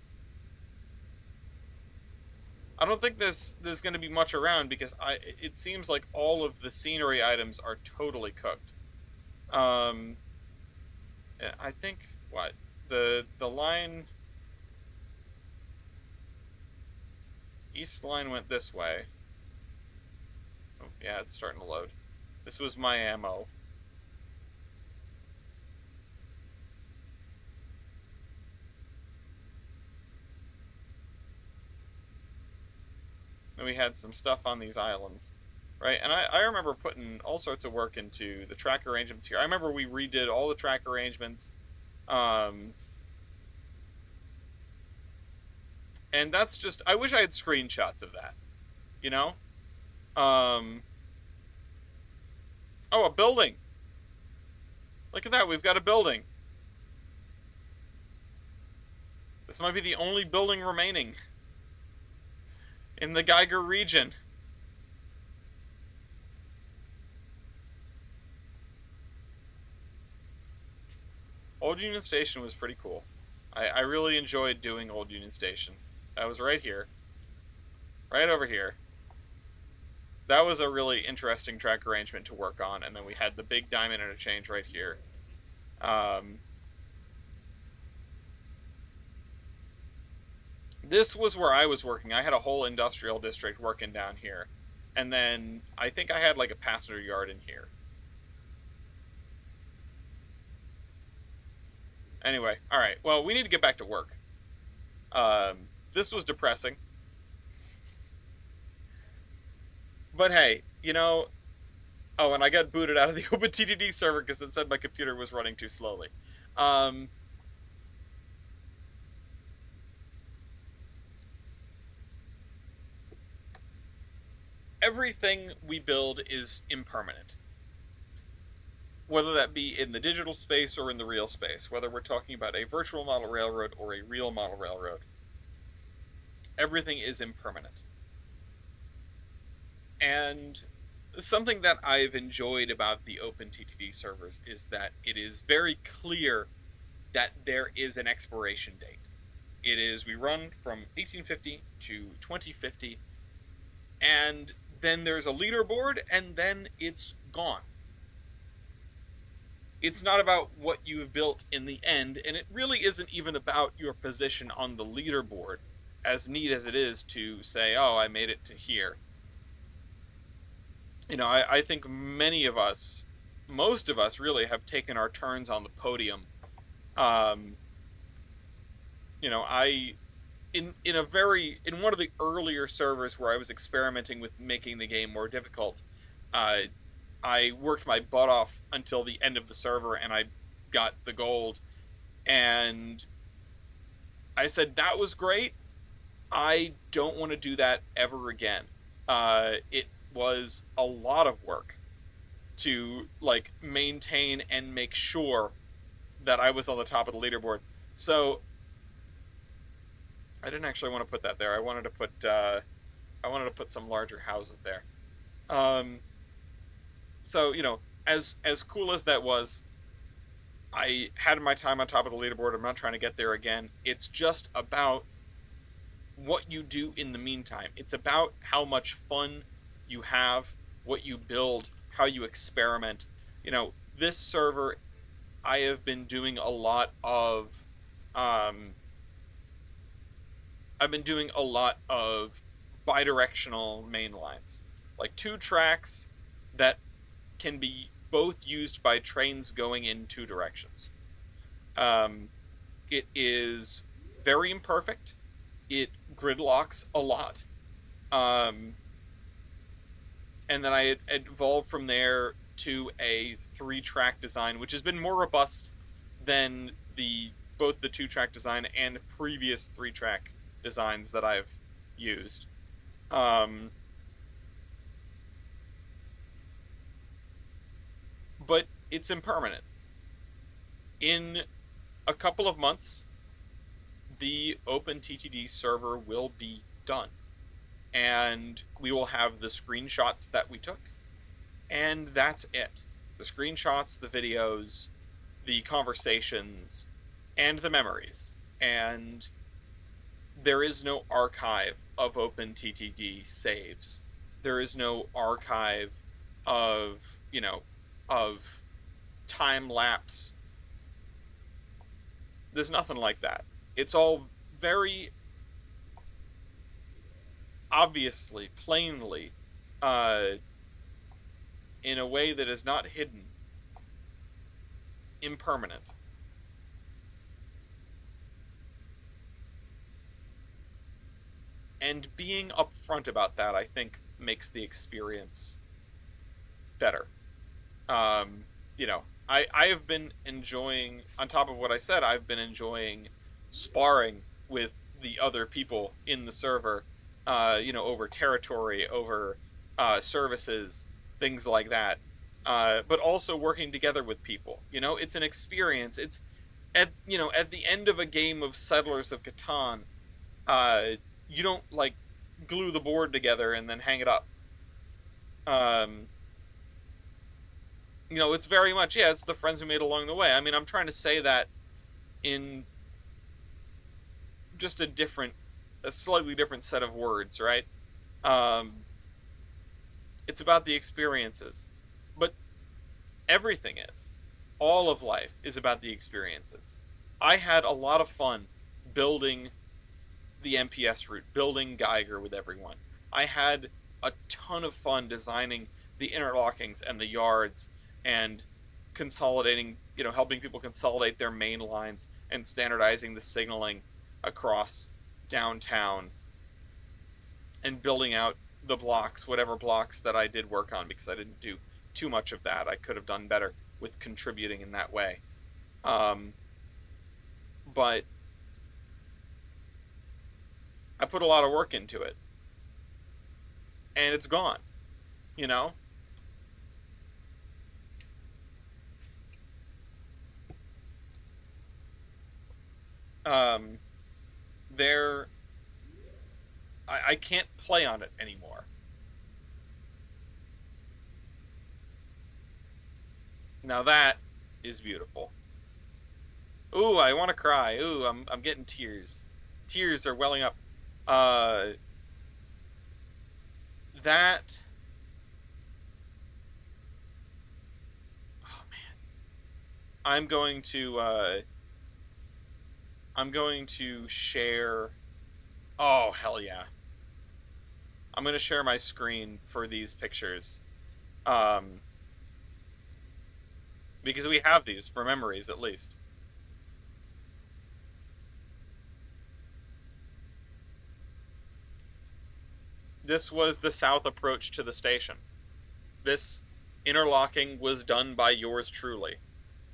I don't think there's going to be much around because it seems like all of the scenery items are totally cooked. I think what the line east line went this way. Oh, yeah, it's starting to load. This was my ammo. And we had some stuff on these islands, right? And I remember putting all sorts of work into the track arrangements here. I remember we redid all the track arrangements. And that's just, I wish I had screenshots of that, you know? Oh, a building. Look at that, we've got a building. This might be the only building remaining in the Geiger region. Old Union Station was pretty cool. I really enjoyed doing Old Union Station. That was right here. Right over here. That was a really interesting track arrangement to work on, and then we had the big diamond interchange right here. This was where I was working. I had a whole industrial district working down here. And then I think I had like a passenger yard in here. Anyway, alright. Well, we need to get back to work. This was depressing. But hey, you know... Oh, and I got booted out of the OpenTTD server because it said my computer was running too slowly. Everything we build is impermanent. Whether that be in the digital space or in the real space, whether we're talking about a virtual model railroad or a real model railroad, everything is impermanent. And something that I've enjoyed about the OpenTTD servers is that it is very clear that there is an expiration date. It is, we run from 1850 to 2050, and then there's a leaderboard, and then it's gone. It's not about what you've built in the end, and it really isn't even about your position on the leaderboard, as neat as it is to say, oh, I made it to here. You know, I think many of us, most of us really, have taken our turns on the podium. You know, in one of the earlier servers where I was experimenting with making the game more difficult, I worked my butt off until the end of the server, and I got the gold. And I said, that was great. I don't want to do that ever again. It was a lot of work to like maintain and make sure that I was on the top of the leaderboard. So I didn't actually want to put that there. I wanted to put some larger houses there. Um, so as cool as that was, I had my time on top of the leaderboard. I'm not trying to get there again. It's just about what you do in the meantime. It's about how much fun you have, what you build, how you experiment. This server, I have been doing a lot of um, I've been doing a lot of bidirectional main lines, like two tracks that can be both used by trains going in two directions. Um, it is very imperfect. It gridlocks a lot. Um, and then I evolved from there to a three-track design, which has been more robust than both the two-track design and previous three-track designs that I've used. Um, but it's impermanent. In a couple of months, the OpenTTD server will be done. And we will have the screenshots that we took. And that's it. The screenshots, the videos, the conversations, and the memories. And there is no archive of OpenTTD saves. There is no archive of, of time lapse. There's nothing like that. It's all very obviously, plainly, in a way that is not hidden, impermanent. And being upfront about that, I think, makes the experience better. I have been enjoying, on top of what I said, I've been enjoying sparring with the other people in the server, over territory, over services, things like that. But also working together with people. It's an experience. It's at the end of a game of Settlers of Catan, you don't like glue the board together and then hang it up. It's very much, yeah, it's the friends we made along the way. I mean, I'm trying to say that in just a slightly different set of words, right? It's about the experiences, but everything is. All of life is about the experiences. I had a lot of fun building the MPS route, building Geiger with everyone. I had a ton of fun designing the interlockings and the yards and consolidating, helping people consolidate their main lines and standardizing the signaling across downtown and building out the blocks, whatever blocks that I did work on, because I didn't do too much of that. I could have done better with contributing in that way. But I put a lot of work into it. And it's gone, you know? There, I can't play on it anymore. Now that is beautiful. Ooh, I want to cry. Ooh, I'm getting tears. Tears are welling up. Uh, that. Oh man, I'm going to. I'm going to share. Oh hell yeah! I'm going to share my screen for these pictures, um, because we have these for memories at least. This was the south approach to the station. This interlocking was done by yours truly.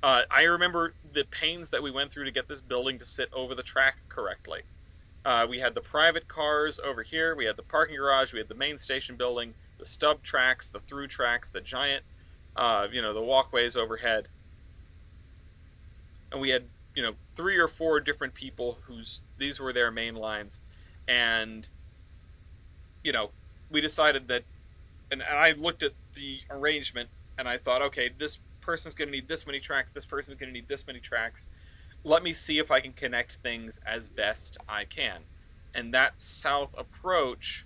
I remember the pains that we went through to get this building to sit over the track correctly. We had the private cars over here, we had the parking garage, we had the main station building, the stub tracks, the through tracks, the giant The walkways overhead, and we had 3 or 4 different people whose these were their main lines, and you know we decided that, and I looked at the arrangement and I thought, okay, this person's going to need this many tracks, this person's going to need this many tracks. Let me see if I can connect things as best I can. And that south approach,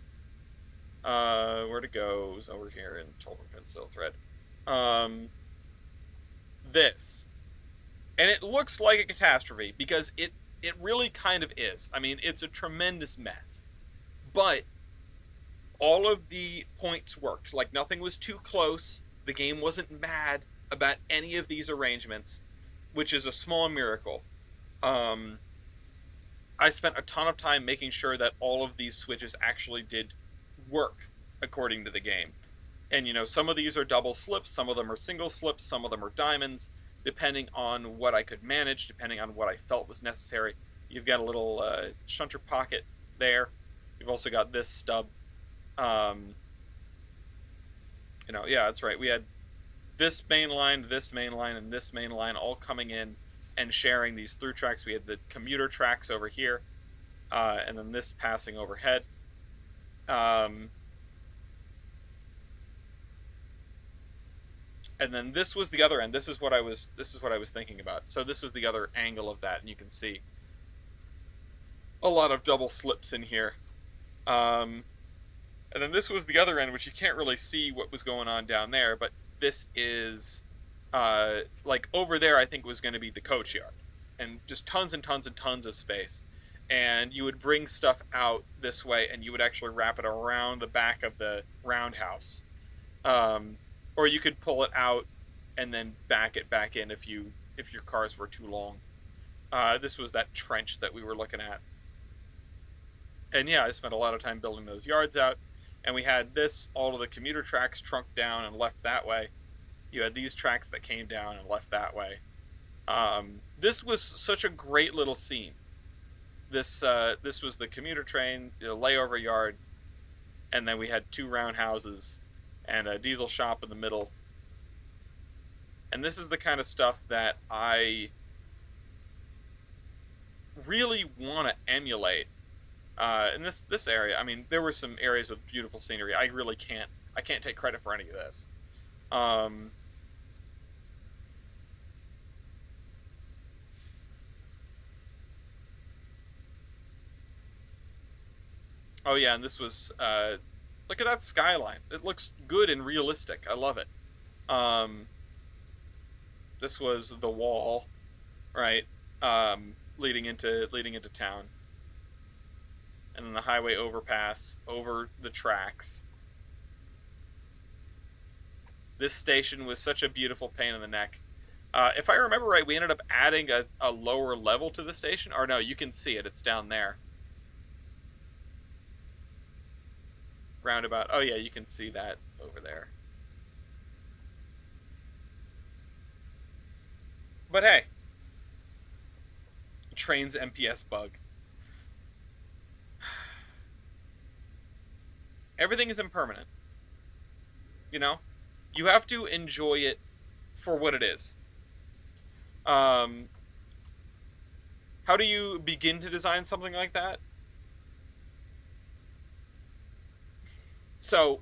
where to go is over here in Tolbrynd Peninsula thread. This. And it looks like a catastrophe because it really kind of is. I mean, it's a tremendous mess. But all of the points worked. Like, nothing was too close. The game wasn't mad about any of these arrangements, which is a small miracle. I spent a ton of time making sure that all of these switches actually did work according to the game. And, some of these are double slips, some of them are single slips, some of them are diamonds, depending on what I could manage, depending on what I felt was necessary. You've got a little shunter pocket there. You've also got this stub. Yeah, that's right. We had this main line, and this main line all coming in and sharing these through tracks. We had the commuter tracks over here, and then this passing overhead. And then this was the other end. This is what I was thinking about. So this was the other angle of that, and you can see a lot of double slips in here. And then this was the other end, which you can't really see what was going on down there, but this is, like, over there I think was going to be the coach yard. And just tons and tons and tons of space. And you would bring stuff out this way, and you would actually wrap it around the back of the roundhouse. Or you could pull it out and then back it back in if your cars were too long. This was that trench that we were looking at. And yeah, I spent a lot of time building those yards out. And we had all of the commuter tracks trunked down and left that way. You had these tracks that came down and left that way. This was such a great little scene. This was the commuter train, layover yard, and then we had 2 roundhouses and a diesel shop in the middle. And this is the kind of stuff that I really want to emulate. In this area, I mean, there were some areas with beautiful scenery. I can't take credit for any of this. Oh yeah, and this was, look at that skyline. It looks good and realistic. I love it. This was the wall, right? Leading into town. And then the highway overpass over the tracks. This station was such a beautiful pain in the neck. If I remember right, we ended up adding a lower level to the station. Or no, you can see it. It's down there. Roundabout. Oh yeah, you can see that over there. But hey, Trainz MPS bug. Everything is impermanent. You have to enjoy it for what it is. How do you begin to design something like that? So,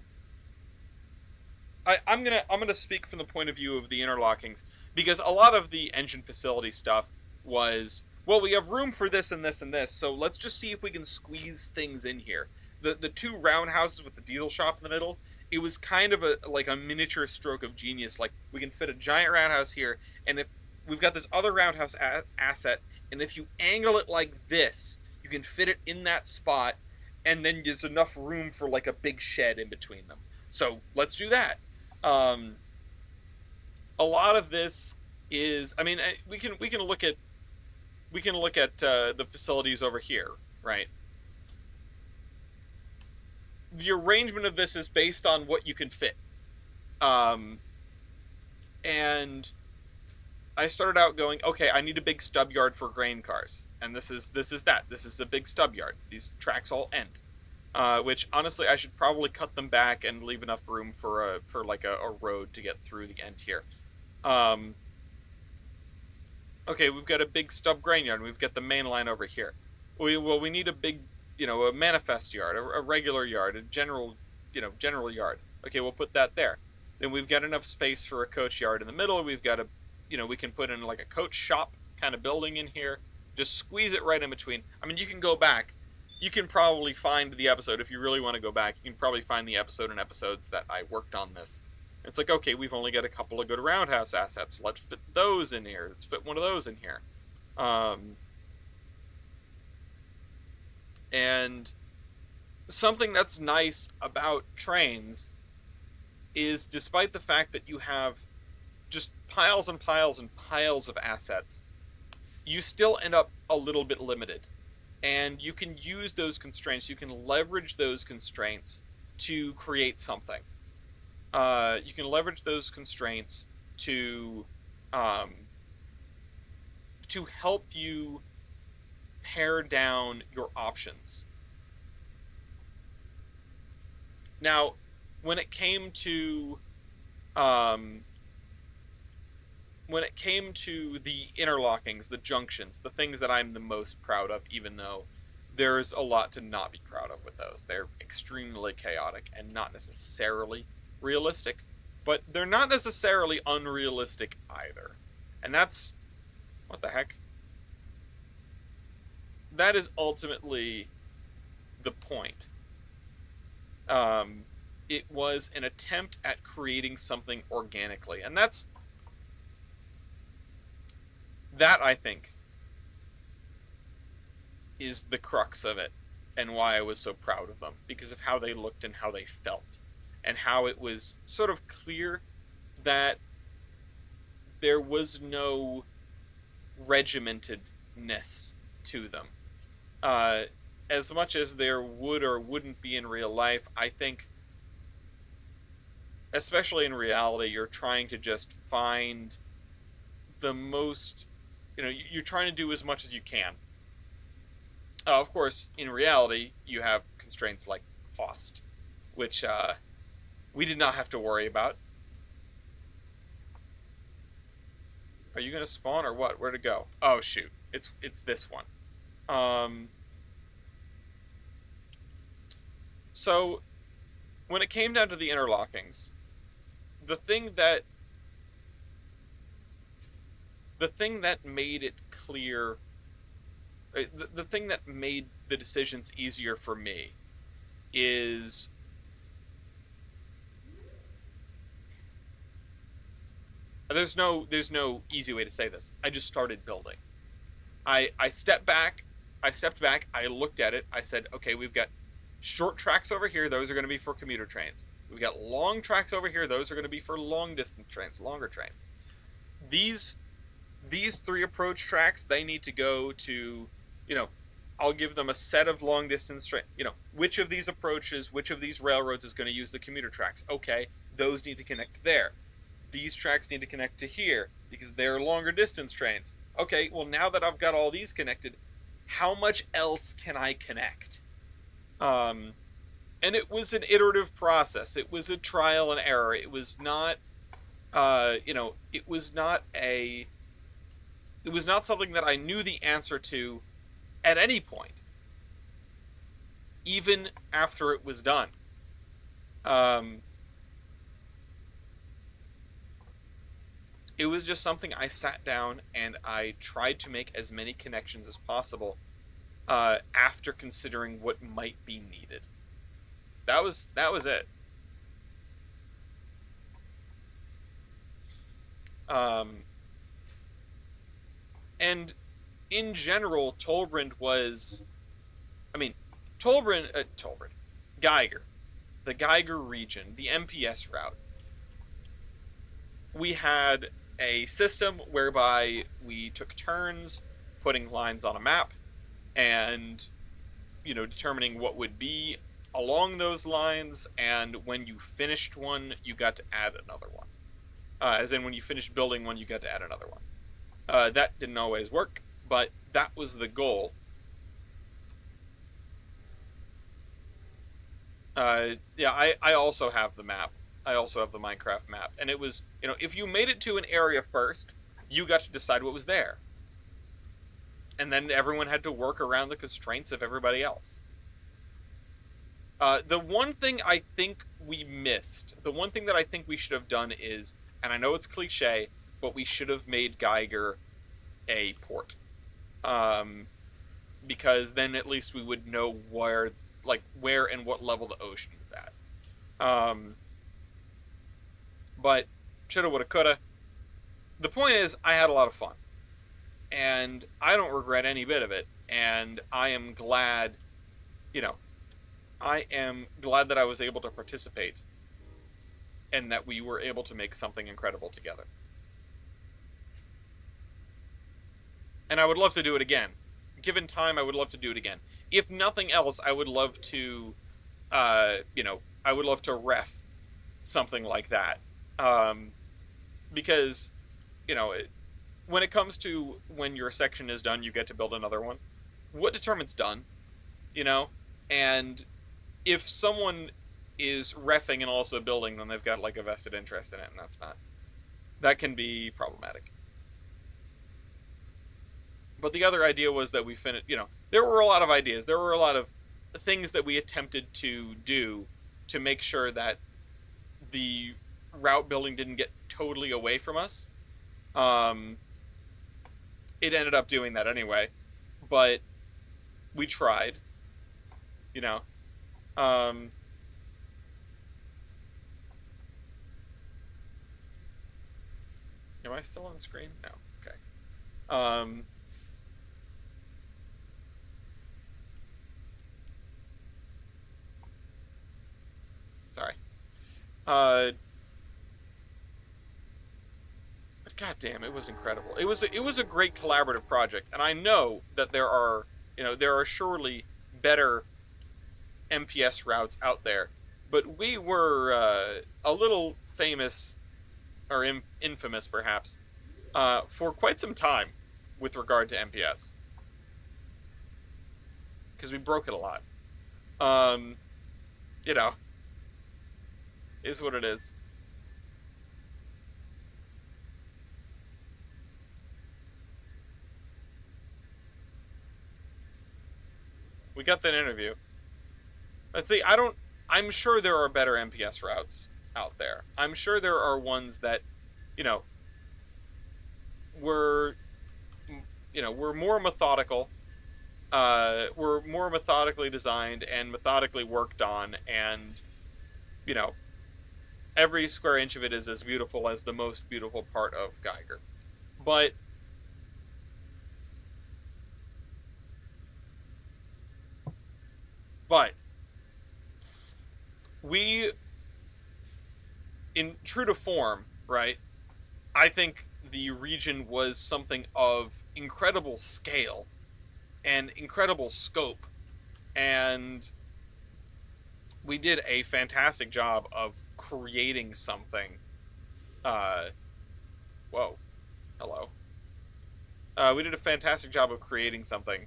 I'm gonna speak from the point of view of the interlockings, because a lot of the engine facility stuff was, well, we have room for this and this and this, so let's just see if we can squeeze things in here. The 2 roundhouses with the diesel shop in the middle, it was kind of like a miniature stroke of genius. Like, we can fit a giant roundhouse here, and if we've got this other roundhouse asset, and if you angle it like this, you can fit it in that spot, and then there's enough room for like a big shed in between them. So let's do that. A lot of this is, I mean, we can look at the facilities over here, right? The arrangement of this is based on what you can fit. And I started out going, okay, I need a big stub yard for grain cars. And this is that. This is a big stub yard. These tracks all end. which honestly I should probably cut them back and leave enough room for like a road to get through the end here. Um, okay, we've got a big stub grain yard. And we've got the main line over here. We need a big, a manifest yard, a regular yard, a general, general yard. Okay, we'll put that there. Then we've got enough space for a coach yard in the middle. We've got we can put in like a coach shop kind of building in here. Just squeeze it right in between. I mean, you can go back. You can probably find the episode if you really want to go back. You can probably find the episode and episodes that I worked on this. It's like, okay, we've only got a couple of good roundhouse assets. Let's fit those in here. Let's fit one of those in here. And something that's nice about Trainz is, despite the fact that you have just piles and piles and piles of assets, you still end up a little bit limited. And you can use those constraints, you can leverage those constraints to create something. You can leverage those constraints to help you pare down your options. Now, when it came to the interlockings, the junctions, the things that I'm the most proud of, even though there's a lot to not be proud of with those. They're extremely chaotic and not necessarily realistic, but they're not necessarily unrealistic either. And that's, what the heck? That is ultimately the point. It was an attempt at creating something organically, and that, I think, is the crux of it, and why I was so proud of them, because of how they looked and how they felt, and how it was sort of clear that there was no regimentedness to them. As much as there would or wouldn't be in real life, I think, especially in reality, you're trying to just find the most, you're trying to do as much as you can. Of course, in reality, you have constraints like cost, which we did not have to worry about. Are you going to spawn or what? Where to go? Oh, shoot. It's this one. So, when it came down to the interlockings, the thing that made it clear, the thing that made the decisions easier for me is there's no easy way to say this. I just started building. I stepped back, I looked at it, I said, okay, we've got short tracks over here, those are going to be for commuter trains. We've got long tracks over here, those are going to be for long distance trains, longer trains. These three approach tracks, they need to go to, I'll give them a set of long distance trains, which of these approaches, which of these railroads is going to use the commuter tracks? Okay, those need to connect there. These tracks need to connect to here because they're longer distance trains. Okay, well, now that I've got all these connected, how much else can I connect? And it was an iterative process. It was a trial and error. It was not, it was not something that I knew the answer to at any point, even after it was done. It was just something I sat down and I tried to make as many connections as possible after considering what might be needed. That was it. And in general, Tolbrynd was, Tolbrynd, Geiger, the Geiger region, the MPS route. We had a system whereby we took turns putting lines on a map and, determining what would be along those lines, and when you finished one, you got to add another one. As in, when you finished building one, you got to add another one. That didn't always work, but that was the goal. Yeah, I also have the map. I also have the Minecraft map, and it was, if you made it to an area first, you got to decide what was there, and then everyone had to work around the constraints of everybody else. The one thing I think we missed, the one thing that I think we should have done is, and I know it's cliche, but we should have made Geiger a port. Um, because then at least we would know where and what level the ocean is at. Um, but shoulda, woulda, coulda. The point is, I had a lot of fun, and I don't regret any bit of it. And I am glad, you know, I am glad that I was able to participate, and that we were able to make something incredible together. And I would love to do it again. Given time, I would love to do it again. If nothing else, I would love to, I would love to ref something like that. Um, because, when it comes to when your section is done, you get to build another one. What determines done? You know? And if someone is refing and also building, then they've got like a vested interest in it, and that can be problematic. But the other idea was that we finished, there were a lot of ideas. There were a lot of things that we attempted to do to make sure that the route building didn't get totally away from us. Um, it ended up doing that anyway, but we tried, you know. Um, am I still on the screen? No. Okay. Um, sorry. Uh, but goddamn, it was incredible. It was a great collaborative project, and I know that there are surely better MPS routes out there, but we were a little famous or infamous perhaps for quite some time with regard to MPS because we broke it a lot. Um, you know, is what it is. We got that interview. Let's see. I don't. I'm sure there are better MPS routes out there. I'm sure there are ones that, you know, were, were more methodical. Were more methodically designed and methodically worked on, and you know, every square inch of it is as beautiful as the most beautiful part of Geiger. But but we, in true to form, right? I think the region was something of incredible scale and incredible scope, and we did a fantastic job of creating something. Uh, whoa, hello. We did a fantastic job of creating something.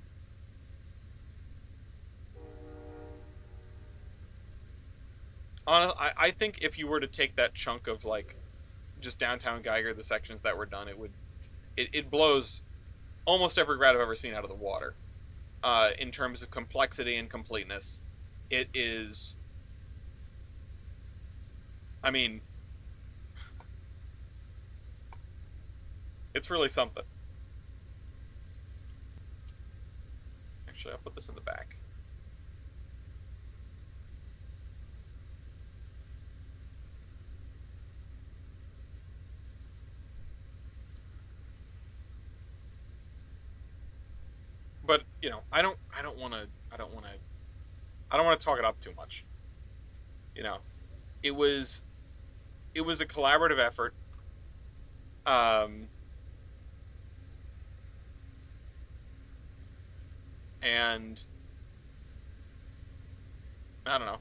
I think if you were to take that chunk of like just downtown Geiger, the sections that were done, it blows almost every route I've ever seen out of the water. In terms of complexity and completeness, it is. I mean, it's really something. Actually, I'll put this in the back. But I don't want to talk it up too much. You know, it was it was a collaborative effort. Um, and I don't know.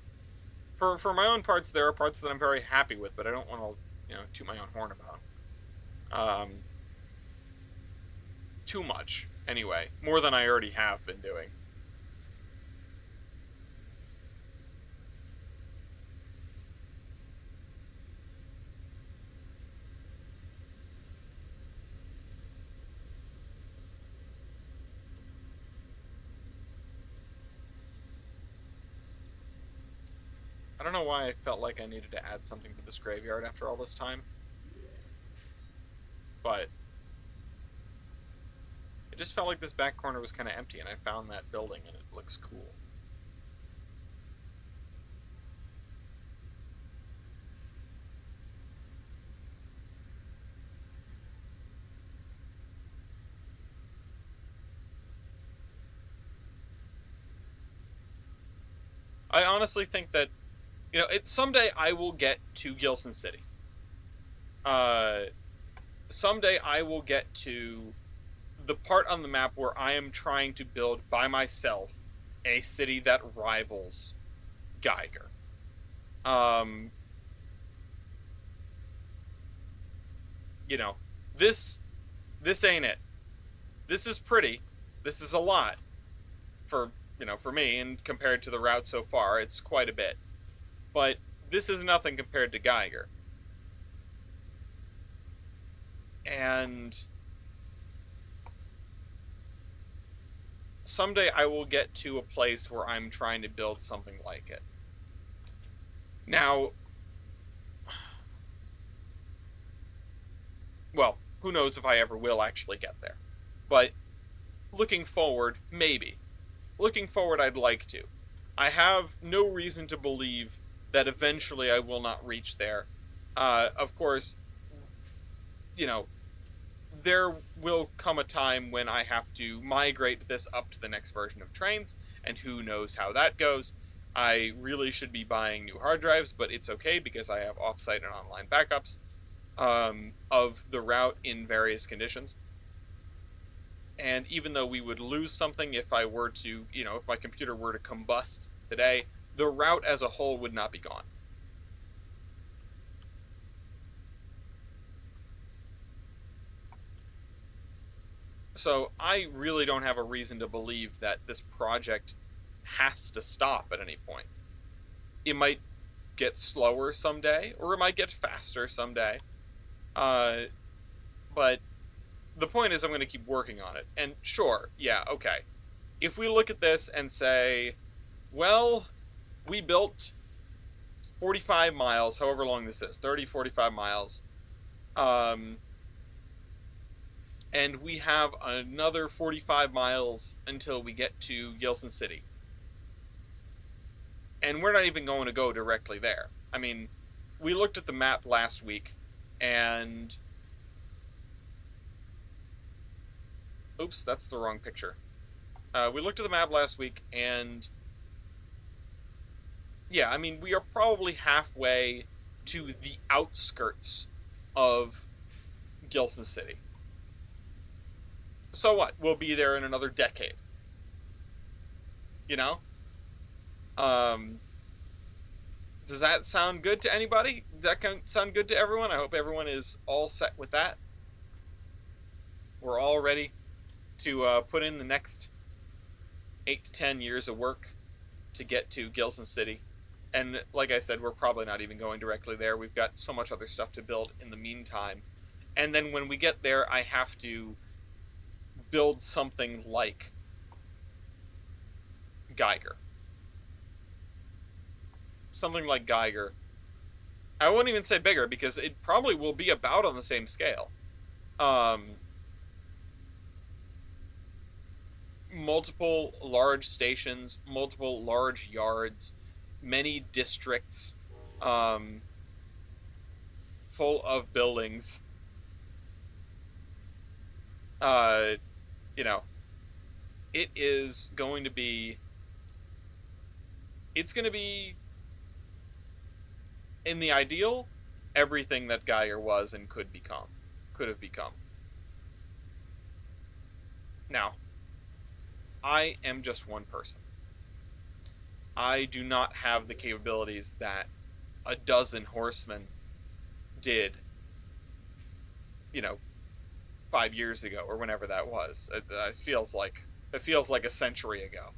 For my own parts, there are parts that I'm very happy with, but I don't want to toot my own horn about. Um, Too much anyway, more than I already have been doing. I don't know why I felt like I needed to add something to this graveyard after all this time, but it just felt like this back corner was kind of empty, and I found that building, and it looks cool. I honestly think that, someday I will get to Gilson City. Uh, Someday I will get to the part on the map where I am trying to build by myself a city that rivals Geiger. Um, you know, this this ain't it. This is pretty. This is a lot for, for me, and compared to the route so far, it's quite a bit. But this is nothing compared to Geiger. And someday I will get to a place where I'm trying to build something like it. Now, well, who knows if I ever will actually get there. But looking forward, maybe. Looking forward, I'd like to. I have no reason to believe that eventually I will not reach there. Of course, there will come a time when I have to migrate this up to the next version of Trainz, and who knows how that goes. I really should be buying new hard drives, but it's okay because I have offsite and online backups of the route in various conditions. And even though we would lose something if I were to, if my computer were to combust today, the route as a whole would not be gone. So I really don't have a reason to believe that this project has to stop at any point. It might get slower someday, or it might get faster someday. But the point is I'm going to keep working on it. And sure, yeah, okay. If we look at this and say, well, we built 45 miles, however long this is, 30, 45 miles, and we have another 45 miles until we get to Gilson City. And we're not even going to go directly there. I mean, we looked at the map last week, and... Oops, that's the wrong picture. We looked at the map last week, and... yeah, I mean, we are probably halfway to the outskirts of Gilson City. So what? We'll be there in another decade. You know? Does that sound good to anybody? Does that sound good to everyone? I hope everyone is all set with that. We're all ready to put in the next 8 to 10 years of work to get to Gilson City. And like I said, we're probably not even going directly there. We've got so much other stuff to build in the meantime. And then when we get there, I have to build something like Geiger. Something like Geiger. I wouldn't even say bigger, because it probably will be about on the same scale. Multiple large stations, multiple large yards, many districts, full of buildings. It is going to be... It's going to be, in the ideal, everything that Geiger was and could have become. Now, I am just one person. I do not have the capabilities that a dozen horsemen did, 5 years ago, or whenever that was. It feels like a century ago.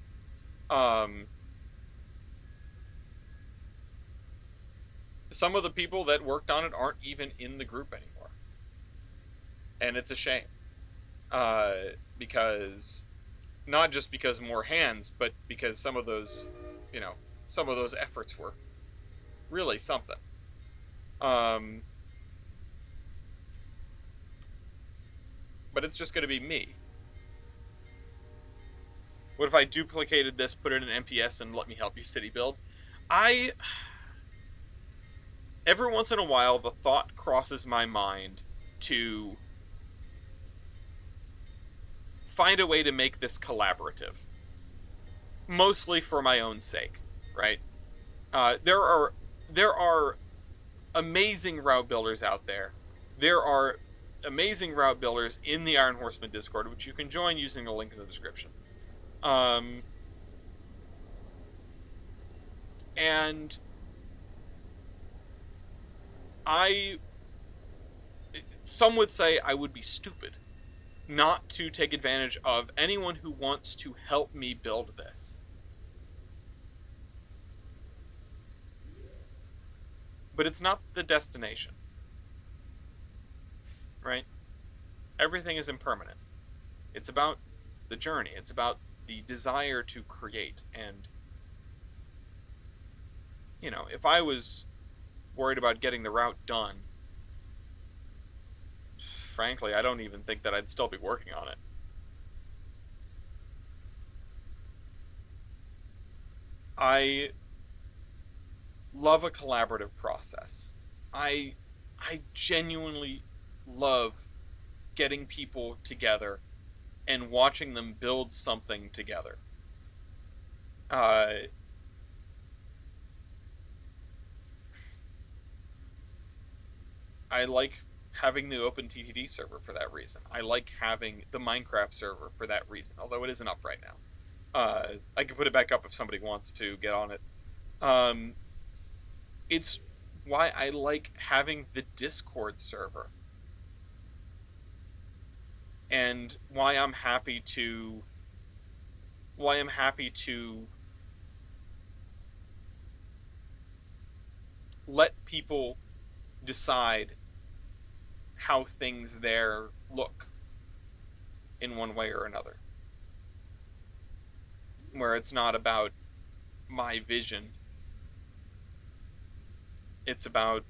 Some of the people that worked on it aren't even in the group anymore. And it's a shame. Because... not just because more hands, but because some of those efforts were really something. Um, but it's just going to be me. What if I duplicated this, put it in NPS, and let me help you city build? I Every once in a while the thought crosses my mind to find a way to make this collaborative, mostly for my own sake, right? There are amazing route builders out there. There are amazing route builders in the Iron Horseman Discord, which you can join using the link in the description. Um, and I, some would say I would be stupid not to take advantage of anyone who wants to help me build this. But it's not the destination, right? Everything is impermanent. It's about the journey. It's about the desire to create. And, if I was worried about getting the route done, frankly, I don't even think that I'd still be working on it. I love a collaborative process. I I genuinely love getting people together and watching them build something together. Uh, I like having the open TTD server for that reason. I like having the Minecraft server for that reason, although it isn't up right now. I can put it back up if somebody wants to get on it. Um, it's why I like having the Discord server, and why I'm happy to let people decide how things there look in one way or another, where it's not about my vision, it's about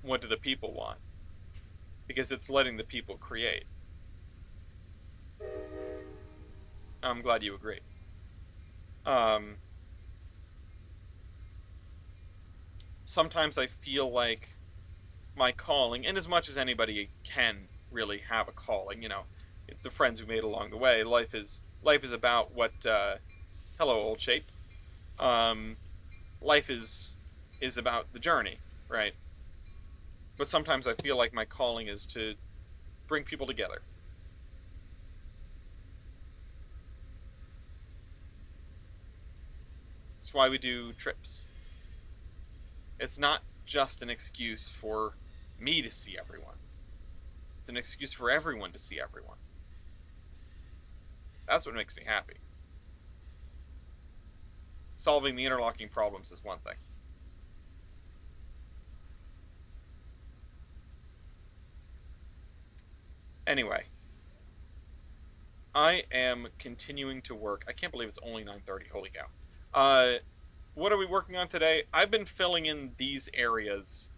what do the people want, because it's letting the people create. I'm glad you agree. Um, Sometimes I feel like my calling, and as much as anybody can really have a calling, the friends we made along the way, life is about what. Hello, old shape. Um, Life is about the journey, right? But sometimes I feel like my calling is to bring people together. That's why we do trips. It's not just an excuse for me to see everyone. It's an excuse for everyone to see everyone. That's what makes me happy. Solving the interlocking problems is one thing. Anyway, I am continuing to work. I can't believe it's only 9:30. Holy cow. What are we working on today? I've been filling in these areas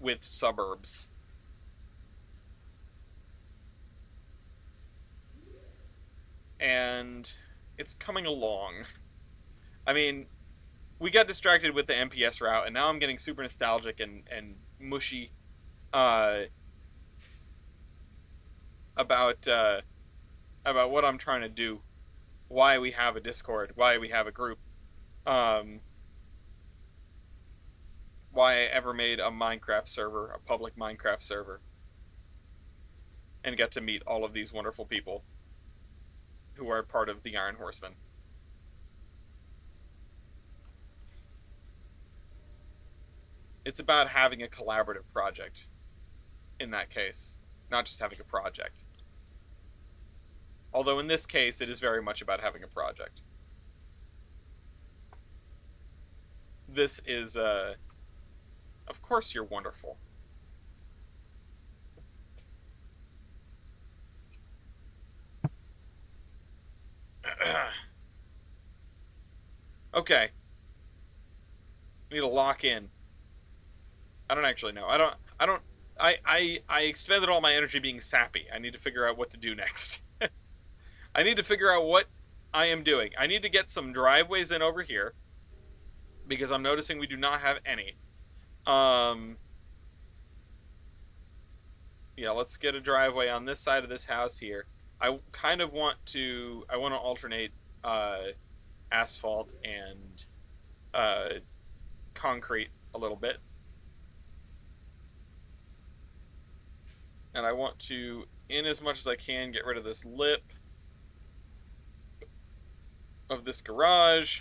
with suburbs. And it's coming along. I mean, we got distracted with the MPS route, and now I'm getting super nostalgic and mushy uh, about about what I'm trying to do, why we have a Discord, why we have a group, um, why I ever made a Minecraft server, a public Minecraft server, and get to meet all of these wonderful people who are part of the Iron Horsemen. It's about having a collaborative project in that case, not just having a project. Although in this case, it is very much about having a project. This is, of course you're wonderful. Okay. We need to lock in. I don't actually know. I don't. I expended all my energy being sappy. I need to figure out what to do next. I need to figure out what I am doing. I need to get some driveways in over here because I'm noticing we do not have any. Um, yeah, let's get a driveway on this side of this house here. I kind of want to. I want to alternate asphalt and uh, concrete a little bit, and I want to, in as much as I can, get rid of this lip of this garage.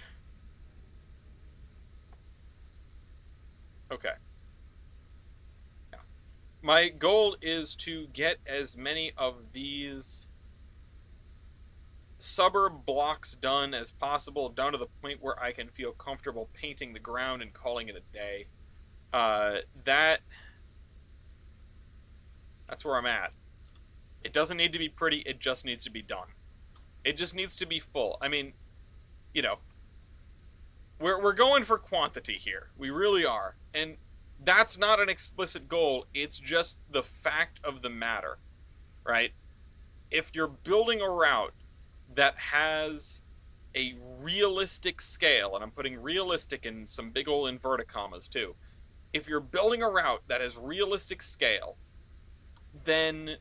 Okay. My goal is to get as many of these suburb blocks done as possible, down to the point where I can feel comfortable painting the ground and calling it a day. That that's where I'm at. It doesn't need to be pretty, it just needs to be done. It just needs to be full. I mean, you know, we're going for quantity here. We really are. And that's not an explicit goal, it's just the fact of the matter, right? If you're building a route that has a realistic scale, and I'm putting realistic in some big old inverted commas too. If you're building a route that has realistic scale, then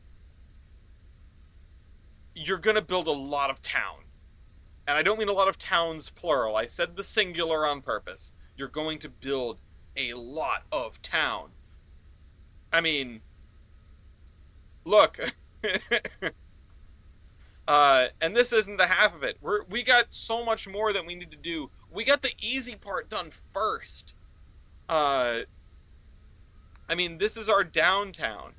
you're going to build a lot of town. And I don't mean a lot of towns plural. I said the singular on purpose. You're going to build a lot of town. I mean, look. And this isn't the half of it. We got so much more that we need to do. We got the easy part done first. I mean, this is our downtown.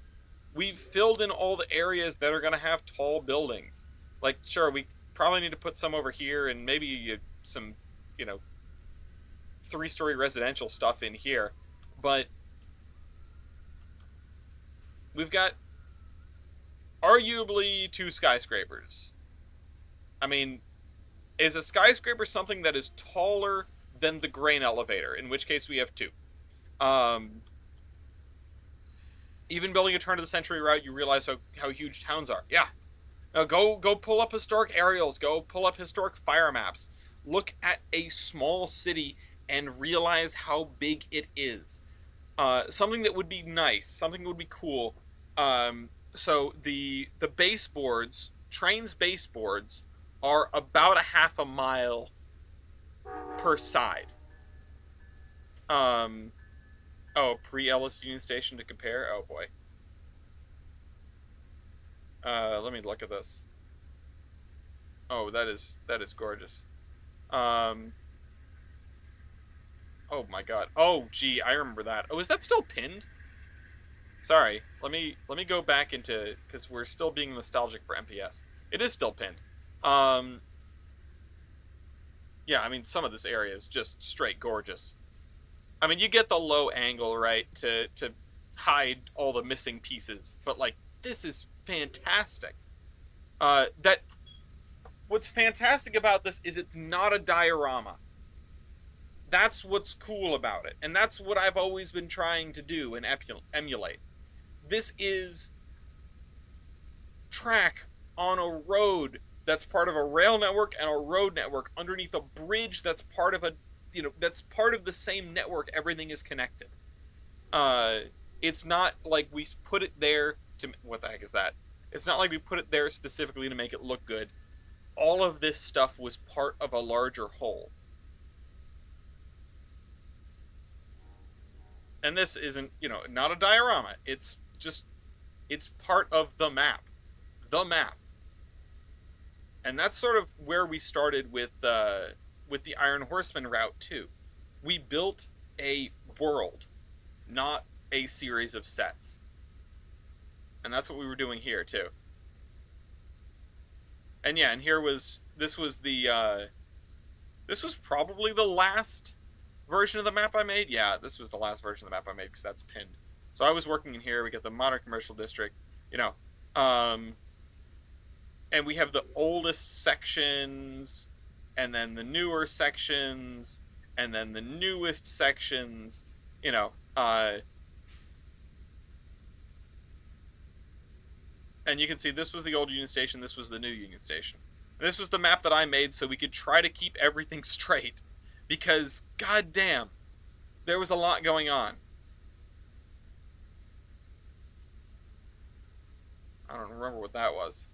We've filled in all the areas that are going to have tall buildings. Like, sure, we probably need to put some over here and maybe some, you know, 3-story residential stuff in here. But we've got arguably 2 skyscrapers. I mean, is a skyscraper something that is taller than the grain elevator? In which case we have 2. Even building a turn of the century route, you realize how huge towns are. Yeah. Now go pull up historic aerials. Go pull up historic fire maps. Look at a small city and realize how big it is. Something that would be nice. Something that would be cool. So the baseboards, Trainz baseboards, are about a half a mile per side. Oh, pre-Ellis Union Station to compare? Oh, boy. Let me look at this. Oh, that is gorgeous. Oh, my God. Oh, gee, I remember that. Oh, is that still pinned? Sorry. Let me go back into... because we're still being nostalgic for MPS. It is still pinned. Yeah, I mean, some of this area is just straight gorgeous. I mean, you get the low angle, right, to hide all the missing pieces, but, like, this is fantastic. What's fantastic about this is it's not a diorama. That's what's cool about it, and that's what I've always been trying to do and emulate. This is track on a road that's part of a rail network and a road network underneath a bridge that's part of that's part of the same network. Everything is connected. It's not like we put it there to... what the heck is that? It's not like we put it there specifically to make it look good. All of this stuff was part of a larger whole. And this isn't, not a diorama. It's just, it's part of the map. The map. And that's sort of where we started with the Iron Horseman route too. We built a world, not a series of sets. And that's what we were doing here too. And yeah, and this was probably the last version of the map I made. Yeah, this was the last version of the map I made because that's pinned. So I was working in here. We get the modern commercial district, and we have the oldest sections, and then the newer sections, and then the newest sections, And you can see this was the old Union Station, this was the new Union Station. And this was the map that I made so we could try to keep everything straight. Because, goddamn, there was a lot going on. I don't remember what that was.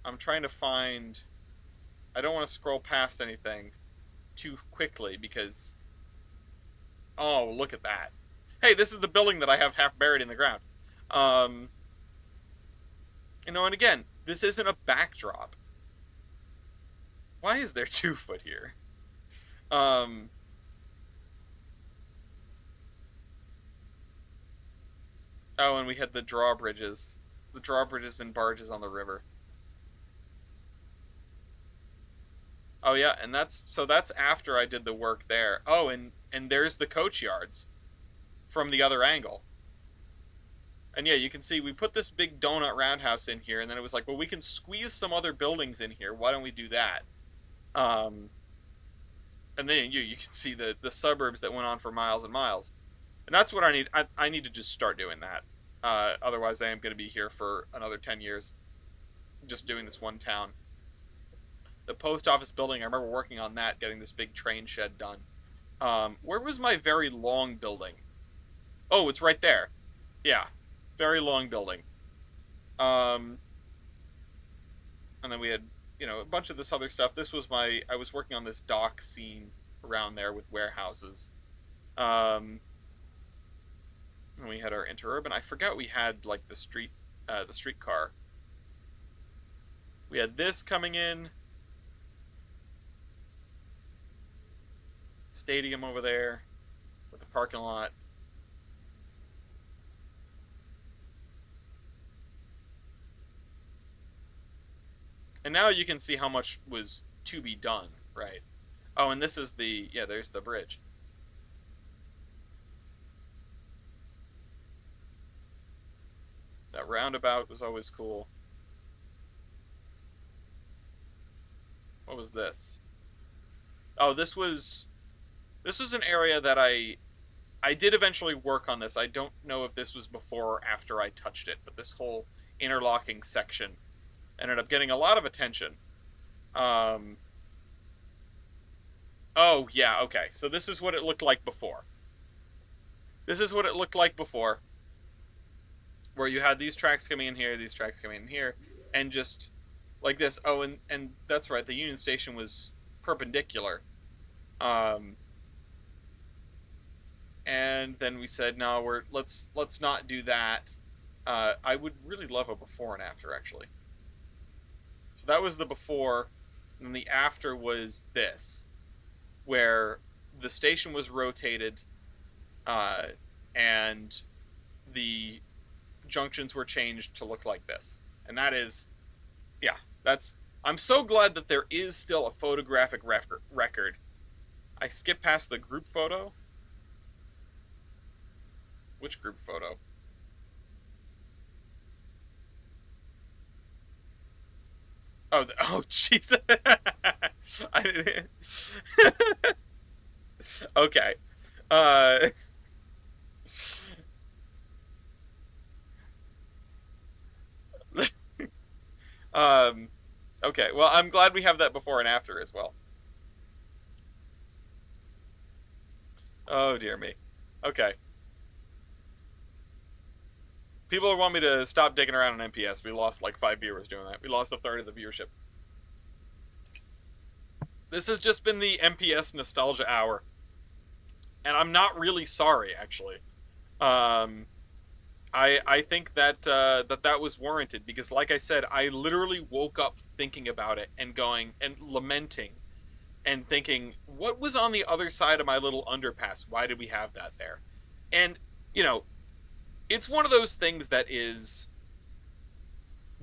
I'm trying to find... I don't want to scroll past anything too quickly because... Oh, look at that. Hey, this is the building that I have half buried in the ground. You know, and again, this isn't a backdrop. Why is there 2 foot here? Oh, and we had the drawbridges. The drawbridges and barges on the river. Oh yeah, and that's after I did the work there. Oh, and there's the coach yards from the other angle. And yeah, you can see we put this big donut roundhouse in here, and then it was like, well, we can squeeze some other buildings in here. Why don't we do that? And then you can see the suburbs that went on for miles and miles. And that's what I need. I need to just start doing that. Otherwise, I am going to be here for another 10 years just doing this one town. The post office building, I remember working on that, getting this big train shed done. Where was my very long building? Oh, it's right there. Yeah, very long building. And then we had, you know, a bunch of this other stuff. This was I was working on this dock scene around there with warehouses. And we had our interurban. I forgot we had, like, the streetcar. We had this coming in. Stadium over there with the parking lot. And now you can see how much was to be done, right? Oh, and this is there's the bridge. That roundabout was always cool. What was this? Oh, this was an area that I did eventually work on this. I don't know if this was before or after I touched it, but this whole interlocking section ended up getting a lot of attention. Oh, yeah, okay. So this is what it looked like before. This is what it looked like before. Where you had these tracks coming in here, these tracks coming in here, and just like this. Oh, and that's right, the Union Station was perpendicular. And then we said, no, let's not do that. I would really love a before and after, actually. So that was the before, and the after was this, where the station was rotated, and the junctions were changed to look like this. And that is, yeah, I'm so glad that there is still a photographic record. I skipped past the group photo. Which group photo? Oh, jeez. I didn't... Okay. Uh... Okay, well, I'm glad we have that before and after as well. Oh, dear me. Okay. People want me to stop digging around on MPS. We lost like 5 viewers doing that. We lost a third of the viewership. This has just been the MPS nostalgia hour. And I'm not really sorry, actually. I think that that was warranted because, like I said, I literally woke up thinking about it and going and lamenting and thinking, what was on the other side of my little underpass? Why did we have that there? And, you know, it's one of those things that is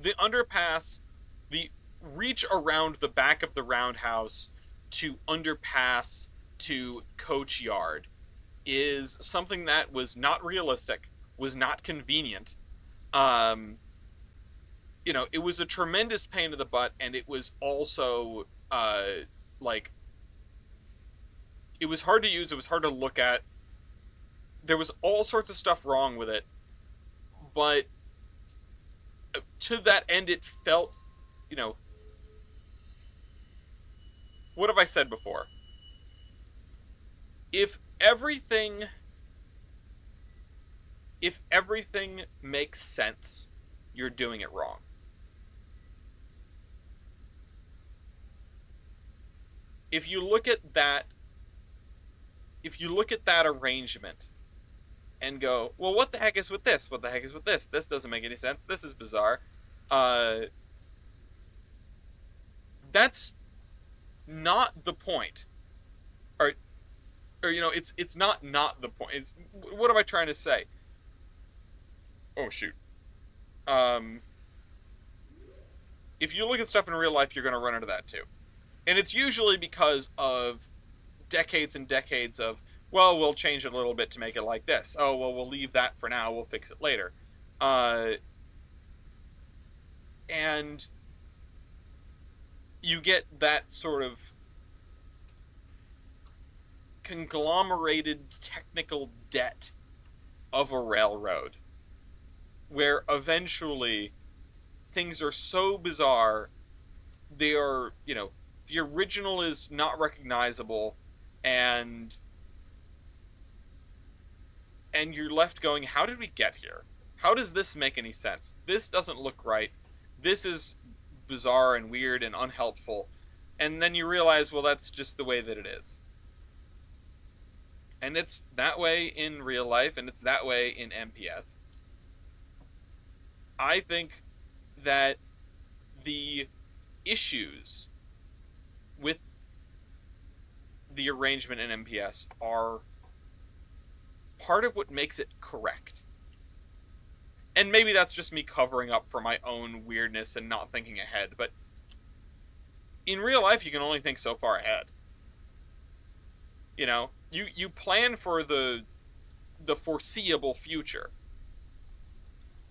the underpass, the reach around the back of the roundhouse to underpass to coach yard is something that was not realistic, was not convenient. You know, it was a tremendous pain in the butt, and it was also like, it was hard to use, it was hard to look at. There was all sorts of stuff wrong with it, but to that end, it felt, you know, what have I said before? If everything makes sense, you're doing it wrong. If you look at that arrangement and go, well, what the heck is with this? What the heck is with this? This doesn't make any sense. This is bizarre. That's not the point. Or you know, it's not the point. What am I trying to say? Oh shoot. If you look at stuff in real life, you're going to run into that too. And it's usually because of decades and decades of, well, we'll change it a little bit to make it like this. Oh, well, we'll leave that for now. We'll fix it later. And you get that sort of conglomerated technical debt of a railroad, where eventually things are so bizarre, they are, you know, the original is not recognizable, and you're left going, how did we get here? How does this make any sense? This doesn't look right. This is bizarre and weird and unhelpful. And then you realize, well, that's just the way that it is. And it's that way in real life, and it's that way in MPS. I think that the issues with the arrangement in MPS are part of what makes it correct. And maybe that's just me covering up for my own weirdness and not thinking ahead, but in real life, you can only think so far ahead. You know, you plan for the foreseeable future.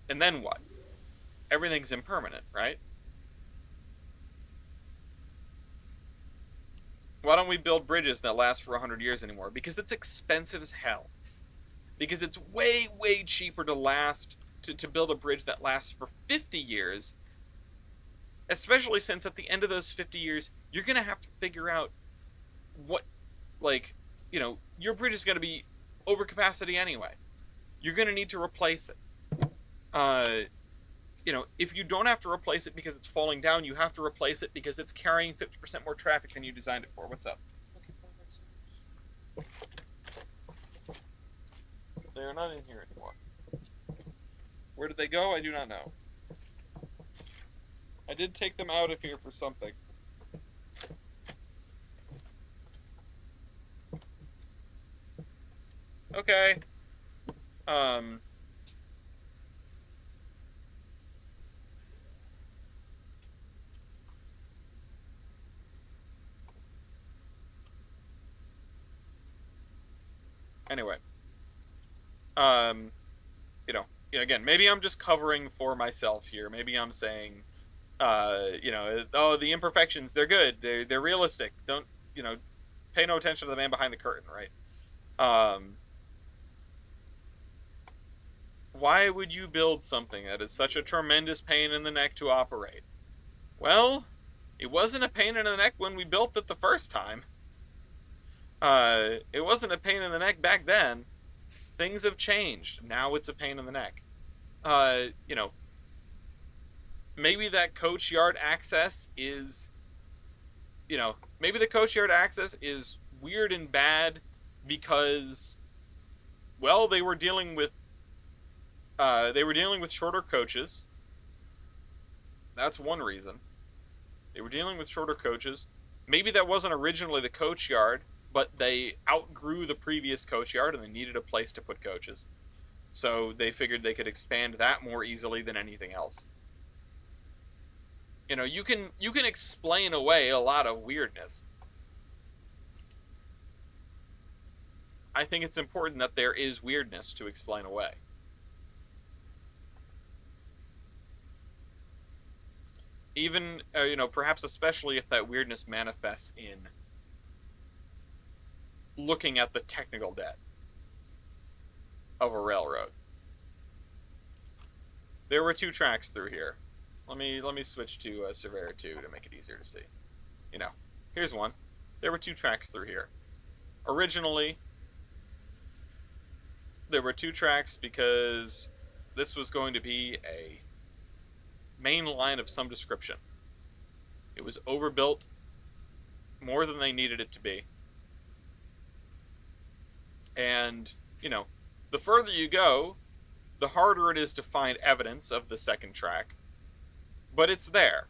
And then what? Everything's impermanent, right? Why don't we build bridges that last for 100 years anymore? Because it's expensive as hell. Because it's way, way cheaper to build a bridge that lasts for 50 years, especially since at the end of those 50 years, you're going to have to figure out what, like, you know, your bridge is going to be over capacity anyway. You're going to need to replace it. You know, if you don't have to replace it because it's falling down, you have to replace it because it's carrying 50% more traffic than you designed it for. What's up? They're not in here anymore. Where did they go? I do not know. I did take them out of here for something. Okay. Anyway. You know, again, maybe I'm just covering for myself here. Maybe I'm saying, you know, oh, the imperfections, they're good. They're realistic. Don't, you know, pay no attention to the man behind the curtain, right? Why would you build something that is such a tremendous pain in the neck to operate? Well, it wasn't a pain in the neck when we built it the first time. It wasn't a pain in the neck back then. Things have changed. Now it's a pain in the neck. You know, maybe that coach yard access is, you know, maybe the coach yard access is weird and bad because, well, they were dealing with shorter coaches. That's one reason. They were dealing with shorter coaches. Maybe that wasn't originally the coach yard, but they outgrew the previous coach yard and they needed a place to put coaches. So they figured they could expand that more easily than anything else. You know, you can explain away a lot of weirdness. I think it's important that there is weirdness to explain away. Even, you know, perhaps especially if that weirdness manifests in looking at the technical debt of a railroad. There were 2 tracks through here. Let me switch to Surveyor 2 to make it easier to see. You know, here's one. There were 2 tracks through here. Originally, there were 2 tracks because this was going to be a main line of some description. It was overbuilt more than they needed it to be. And, you know, the further you go, the harder it is to find evidence of the second track. But it's there.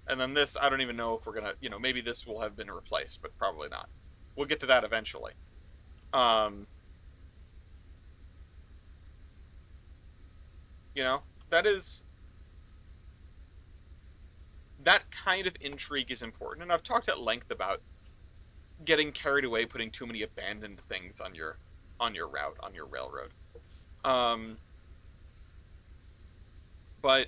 And then this, I don't even know if we're going to, you know, maybe this will have been replaced, but probably not. We'll get to that eventually. You know, that kind of intrigue is important. And I've talked at length about getting carried away, putting too many abandoned things on your route, on your railroad. But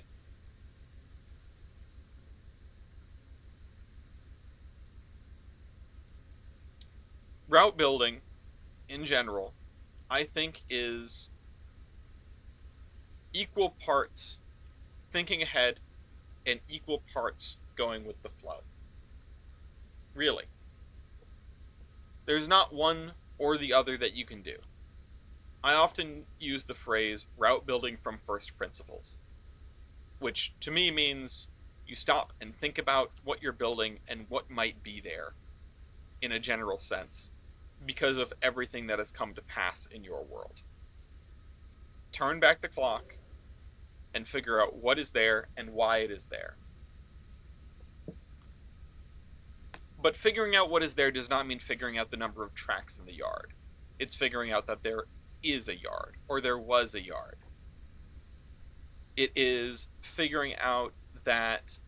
route building in general, I think, is equal parts thinking ahead and equal parts going with the flow. Really. There's not one or the other that you can do. I often use the phrase route building from first principles, which to me means you stop and think about what you're building and what might be there in a general sense because of everything that has come to pass in your world. Turn back the clock and figure out what is there and why it is there. But figuring out what is there does not mean figuring out the number of tracks in the yard. It's figuring out that there is a yard, or there was a yard. It is figuring out that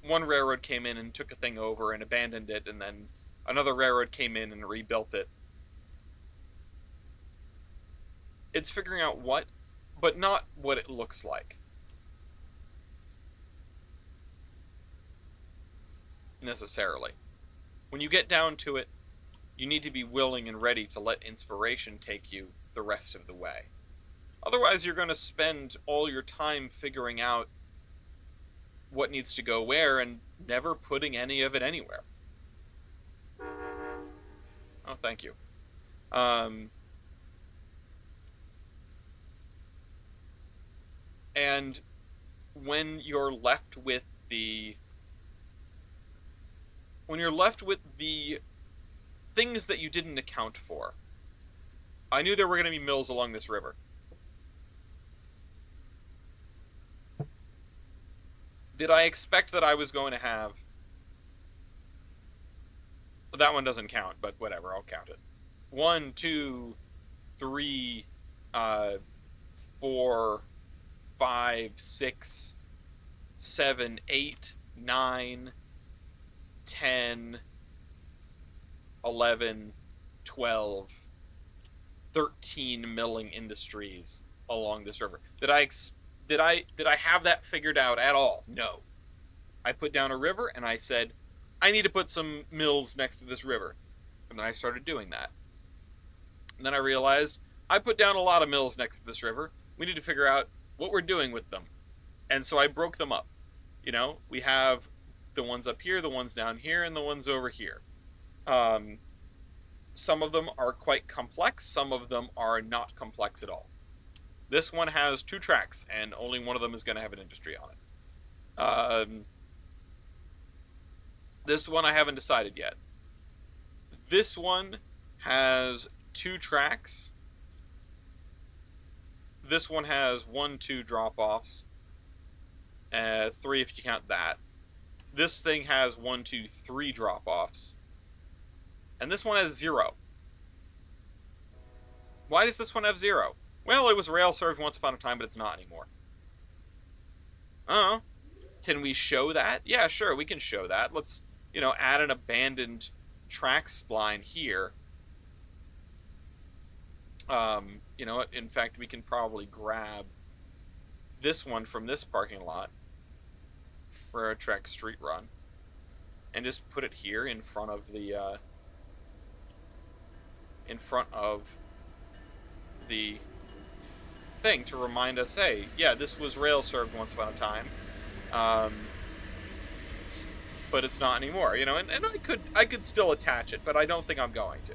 one railroad came in and took a thing over and abandoned it, and then another railroad came in and rebuilt it. It's figuring out what, but not what it looks like. Necessarily. When you get down to it, you need to be willing and ready to let inspiration take you the rest of the way. Otherwise, you're going to spend all your time figuring out what needs to go where and never putting any of it anywhere. Oh, thank you. And when you're left with the things that you didn't account for. I knew there were going to be mills along this river. Did I expect that I was going to have... That one doesn't count, but whatever, I'll count it. 1, 2, 3, 4, 5, 6, 7, 8, 9, 10, 11, 12, 13 milling industries along this river. Did I have that figured out at all? No. I put down a river and I said, I need to put some mills next to this river. And then I started doing that. And then I realized I put down a lot of mills next to this river. We need to figure out what we're doing with them. And so I broke them up. You know, we have the ones up here, the ones down here, and the ones over here. Some of them are quite complex. Some of them are not complex at all. This one has 2 tracks, and only one of them is going to have an industry on it. This one I haven't decided yet. This one has 2 tracks. This one has 1, 2 drop-offs. 3 if you count that. This thing has 1, 2, 3 drop-offs. And this one has 0. Why does this one have 0? Well, it was rail served once upon a time, but it's not anymore. Oh. Can we show that? Yeah, sure, we can show that. Let's, add an abandoned track spline here. You know what? In fact, we can probably grab this one from this parking lot, Railroad Track Street Run, and just put it here in front of the, the thing to remind us, hey, yeah, this was rail served once upon a time, um, but it's not anymore, you know. And I could still attach it, but I don't think I'm going to.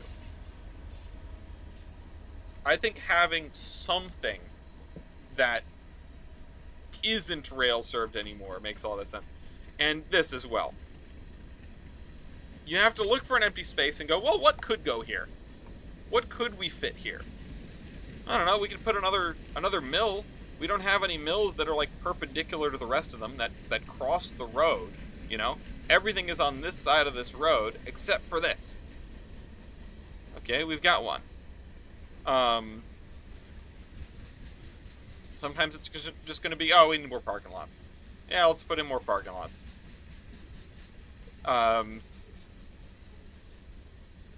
I think having something that isn't rail served anymore makes all that sense, and this as well. You have to look for an empty space and go, well, what could go here? What could we fit here? I don't know, we could put another mill. We don't have any mills that are like perpendicular to the rest of them that cross the road, you know? Everything is on this side of this road except for this. Okay, we've got one. Sometimes it's just going to be, oh, we need more parking lots. Yeah, let's put in more parking lots.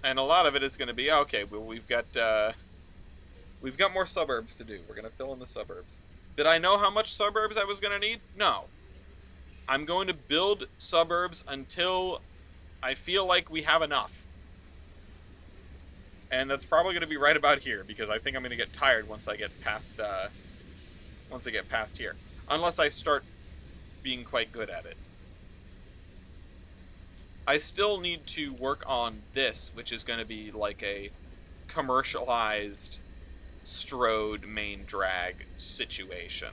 And a lot of it is going to be, okay, well, we've got more suburbs to do. We're going to fill in the suburbs. Did I know how much suburbs I was going to need? No. I'm going to build suburbs until I feel like we have enough. And that's probably going to be right about here, because I think I'm going to get tired once I get past here. Unless I start being quite good at it. I still need to work on this, which is going to be like a commercialized Strode main drag situation.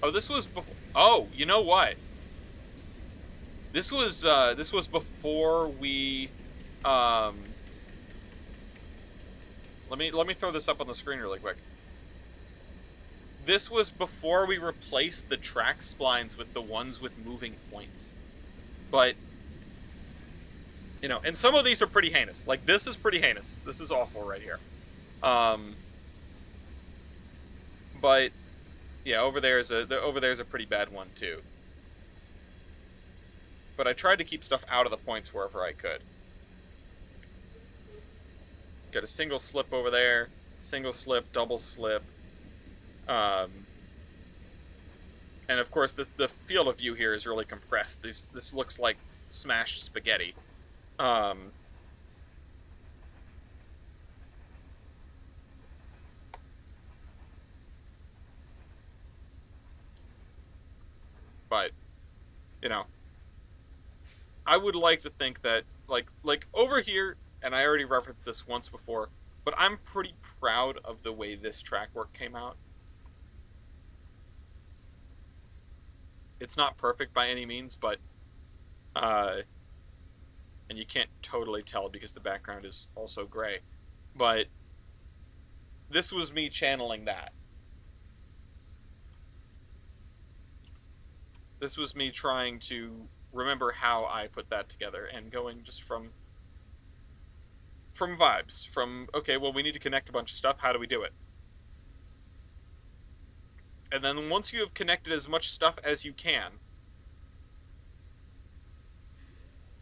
Oh, this was before. Oh, you know what? This was before we. Let me throw this up on the screen really quick. This was before we replaced the track splines with the ones with moving points. But, you know, and some of these are pretty heinous. Like, this is pretty heinous. This is awful right here. But, yeah, over there's a pretty bad one, too. But I tried to keep stuff out of the points wherever I could. Got a single slip over there, single slip, double slip. And of course, the field of view here is really compressed. This looks like smashed spaghetti. But, you know, I would like to think that, like over here, and I already referenced this once before, but I'm pretty proud of the way this track work came out. It's not perfect by any means, but, and you can't totally tell because the background is also gray, but this was me channeling that. This was me trying to remember how I put that together and going just from vibes, from, okay, well, we need to connect a bunch of stuff, how do we do it? And then once you have connected as much stuff as you can,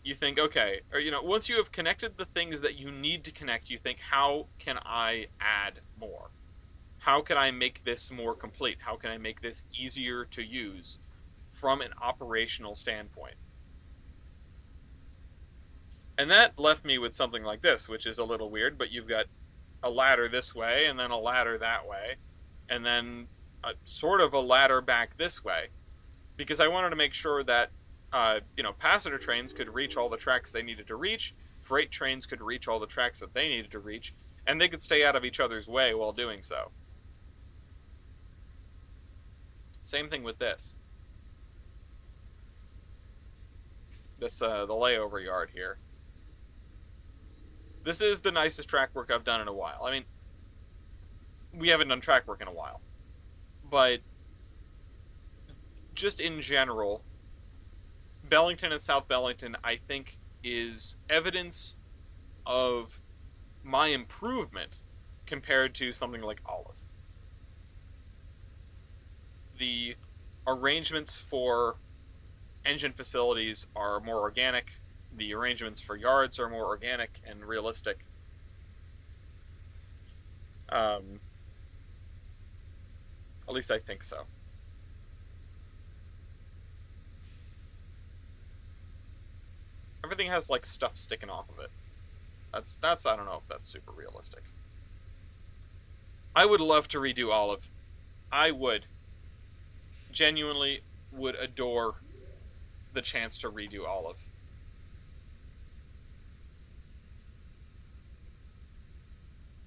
you think, okay, or, you know, once you have connected the things that you need to connect, you think, how can I add more? How can I make this more complete? How can I make this easier to use from an operational standpoint? And that left me with something like this, which is a little weird, but you've got a ladder this way, and then a ladder that way, and then sort of a ladder back this way, because I wanted to make sure that, you know, passenger trains could reach all the tracks they needed to reach, freight trains could reach all the tracks that they needed to reach, and they could stay out of each other's way while doing so. Same thing with this. The layover yard here. This is the nicest track work I've done in a while. I mean, we haven't done track work in a while. But just in general, Bellington and South Bellington, I think, is evidence of my improvement compared to something like Olive. The arrangements for engine facilities are more organic. The arrangements for yards are more organic and realistic. At least I think so. Everything has like stuff sticking off of it. That's I don't know if that's super realistic. I would love to redo Olive. I would genuinely would adore the chance to redo Olive.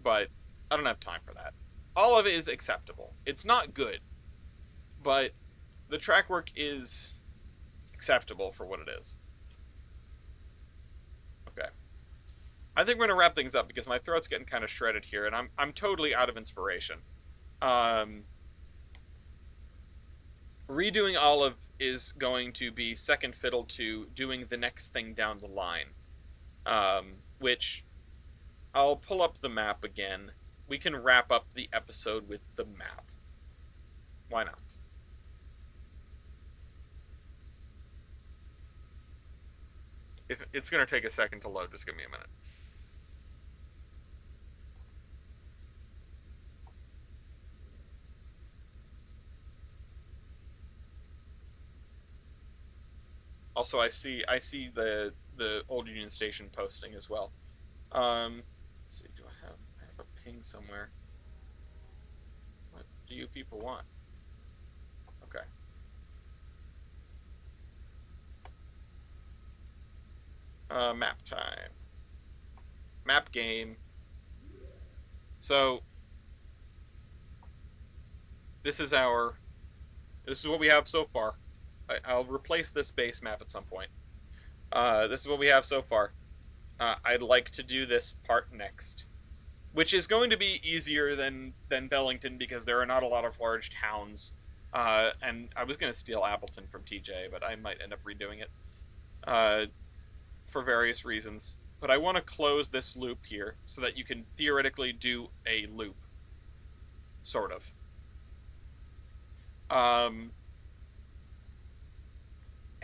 But I don't have time for that. Olive is acceptable. It's not good, but the track work is acceptable for what it is. Okay. I think we're gonna wrap things up because my throat's getting kind of shredded here, and I'm totally out of inspiration. Um, Redoing Olive is going to be second fiddle to doing the next thing down the line, which I'll pull up the map again. We can wrap up the episode with the map. Why not? If it's going to take a second to load, just give me a minute. Also, I see the old Union Station posting as well. Let's see, do I have a ping somewhere? What do you people want? Okay. Map time. Map game. So this is what we have so far. I'll replace this base map at some point. This is what we have so far. I'd like to do this part next, which is going to be easier than Bellington because there are not a lot of large towns. And I was going to steal Appleton from TJ, but I might end up redoing it for various reasons. But I want to close this loop here so that you can theoretically do a loop, sort of.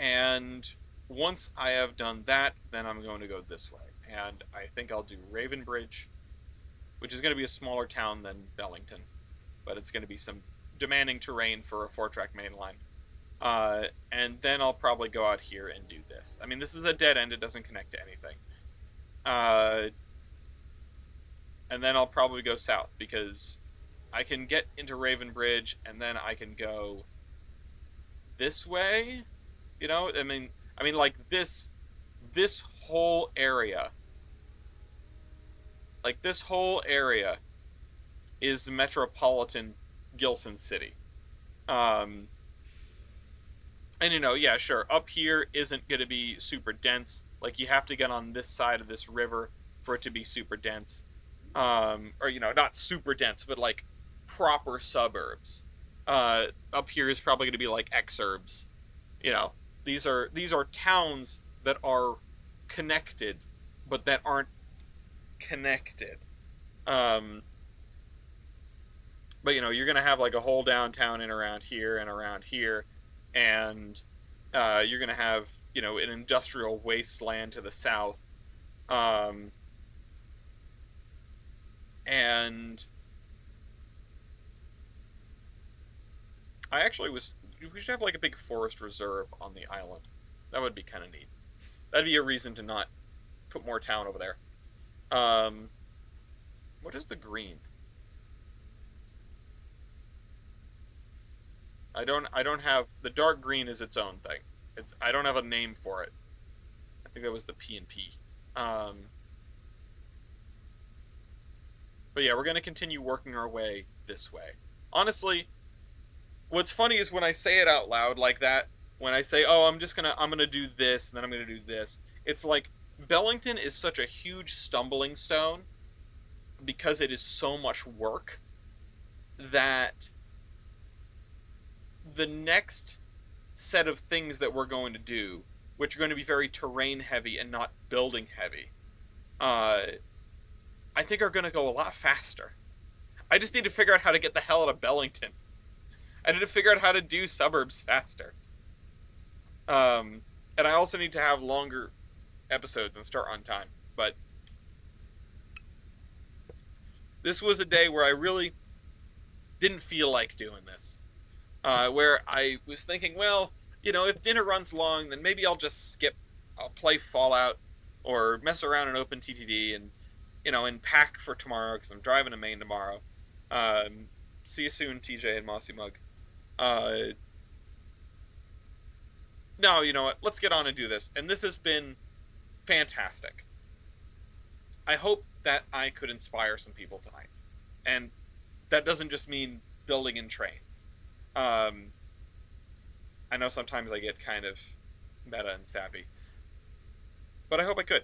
And once I have done that, then I'm going to go this way. And I think I'll do Ravenbridge, which is going to be a smaller town than Bellington, but it's going to be some demanding terrain for a 4-track main line. And then I'll probably go out here and do this. I mean, this is a dead end. It doesn't connect to anything. And then I'll probably go south because I can get into Ravenbridge and then I can go this way. You know, I mean, like this whole area, is metropolitan Gilson City. And yeah, sure, up here isn't going to be super dense. Like, you have to get on this side of this river for it to be super dense. Or, not super dense, but like proper suburbs. Up here is probably going to be like exurbs. These are towns that are connected, but that aren't connected. But you're gonna have like a whole downtown in around here and around here, and you're gonna have an industrial wasteland to the south, and we should have like a big forest reserve on the island. That would be kind of neat. That'd be a reason to not put more town over there. What is the green? I don't have the dark green is its own thing. I don't have a name for it. I think that was the P and P. But yeah, we're gonna continue working our way this way. Honestly, what's funny is when I say it out loud like that, when I say, "Oh, I'm gonna do this, and then I'm gonna do this," it's like Bellington is such a huge stumbling stone because it is so much work that the next set of things that we're going to do, which are going to be very terrain heavy and not building heavy, I think are going to go a lot faster. I just need to figure out how to get the hell out of Bellington. I need to figure out how to do suburbs faster. And I also need to have longer episodes and start on time. But this was a day where I really didn't feel like doing this. Where I was thinking, well, if dinner runs long, then maybe I'll just skip. I'll play Fallout or mess around in Open TTD and pack for tomorrow because I'm driving to Maine tomorrow. Um, See you soon, TJ and Mossy Mug. Uh, no, you know what? Let's get on and do this. And this has been fantastic. I hope that I could inspire some people tonight. And that doesn't just mean building in trains. Um, I know sometimes I get kind of meta and sappy, but I hope I could.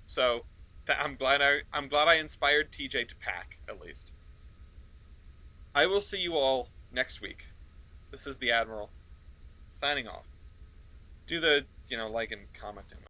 So I'm glad I inspired TJ to pack at least. I will see you all next week. This is the Admiral signing off. Do the like and comment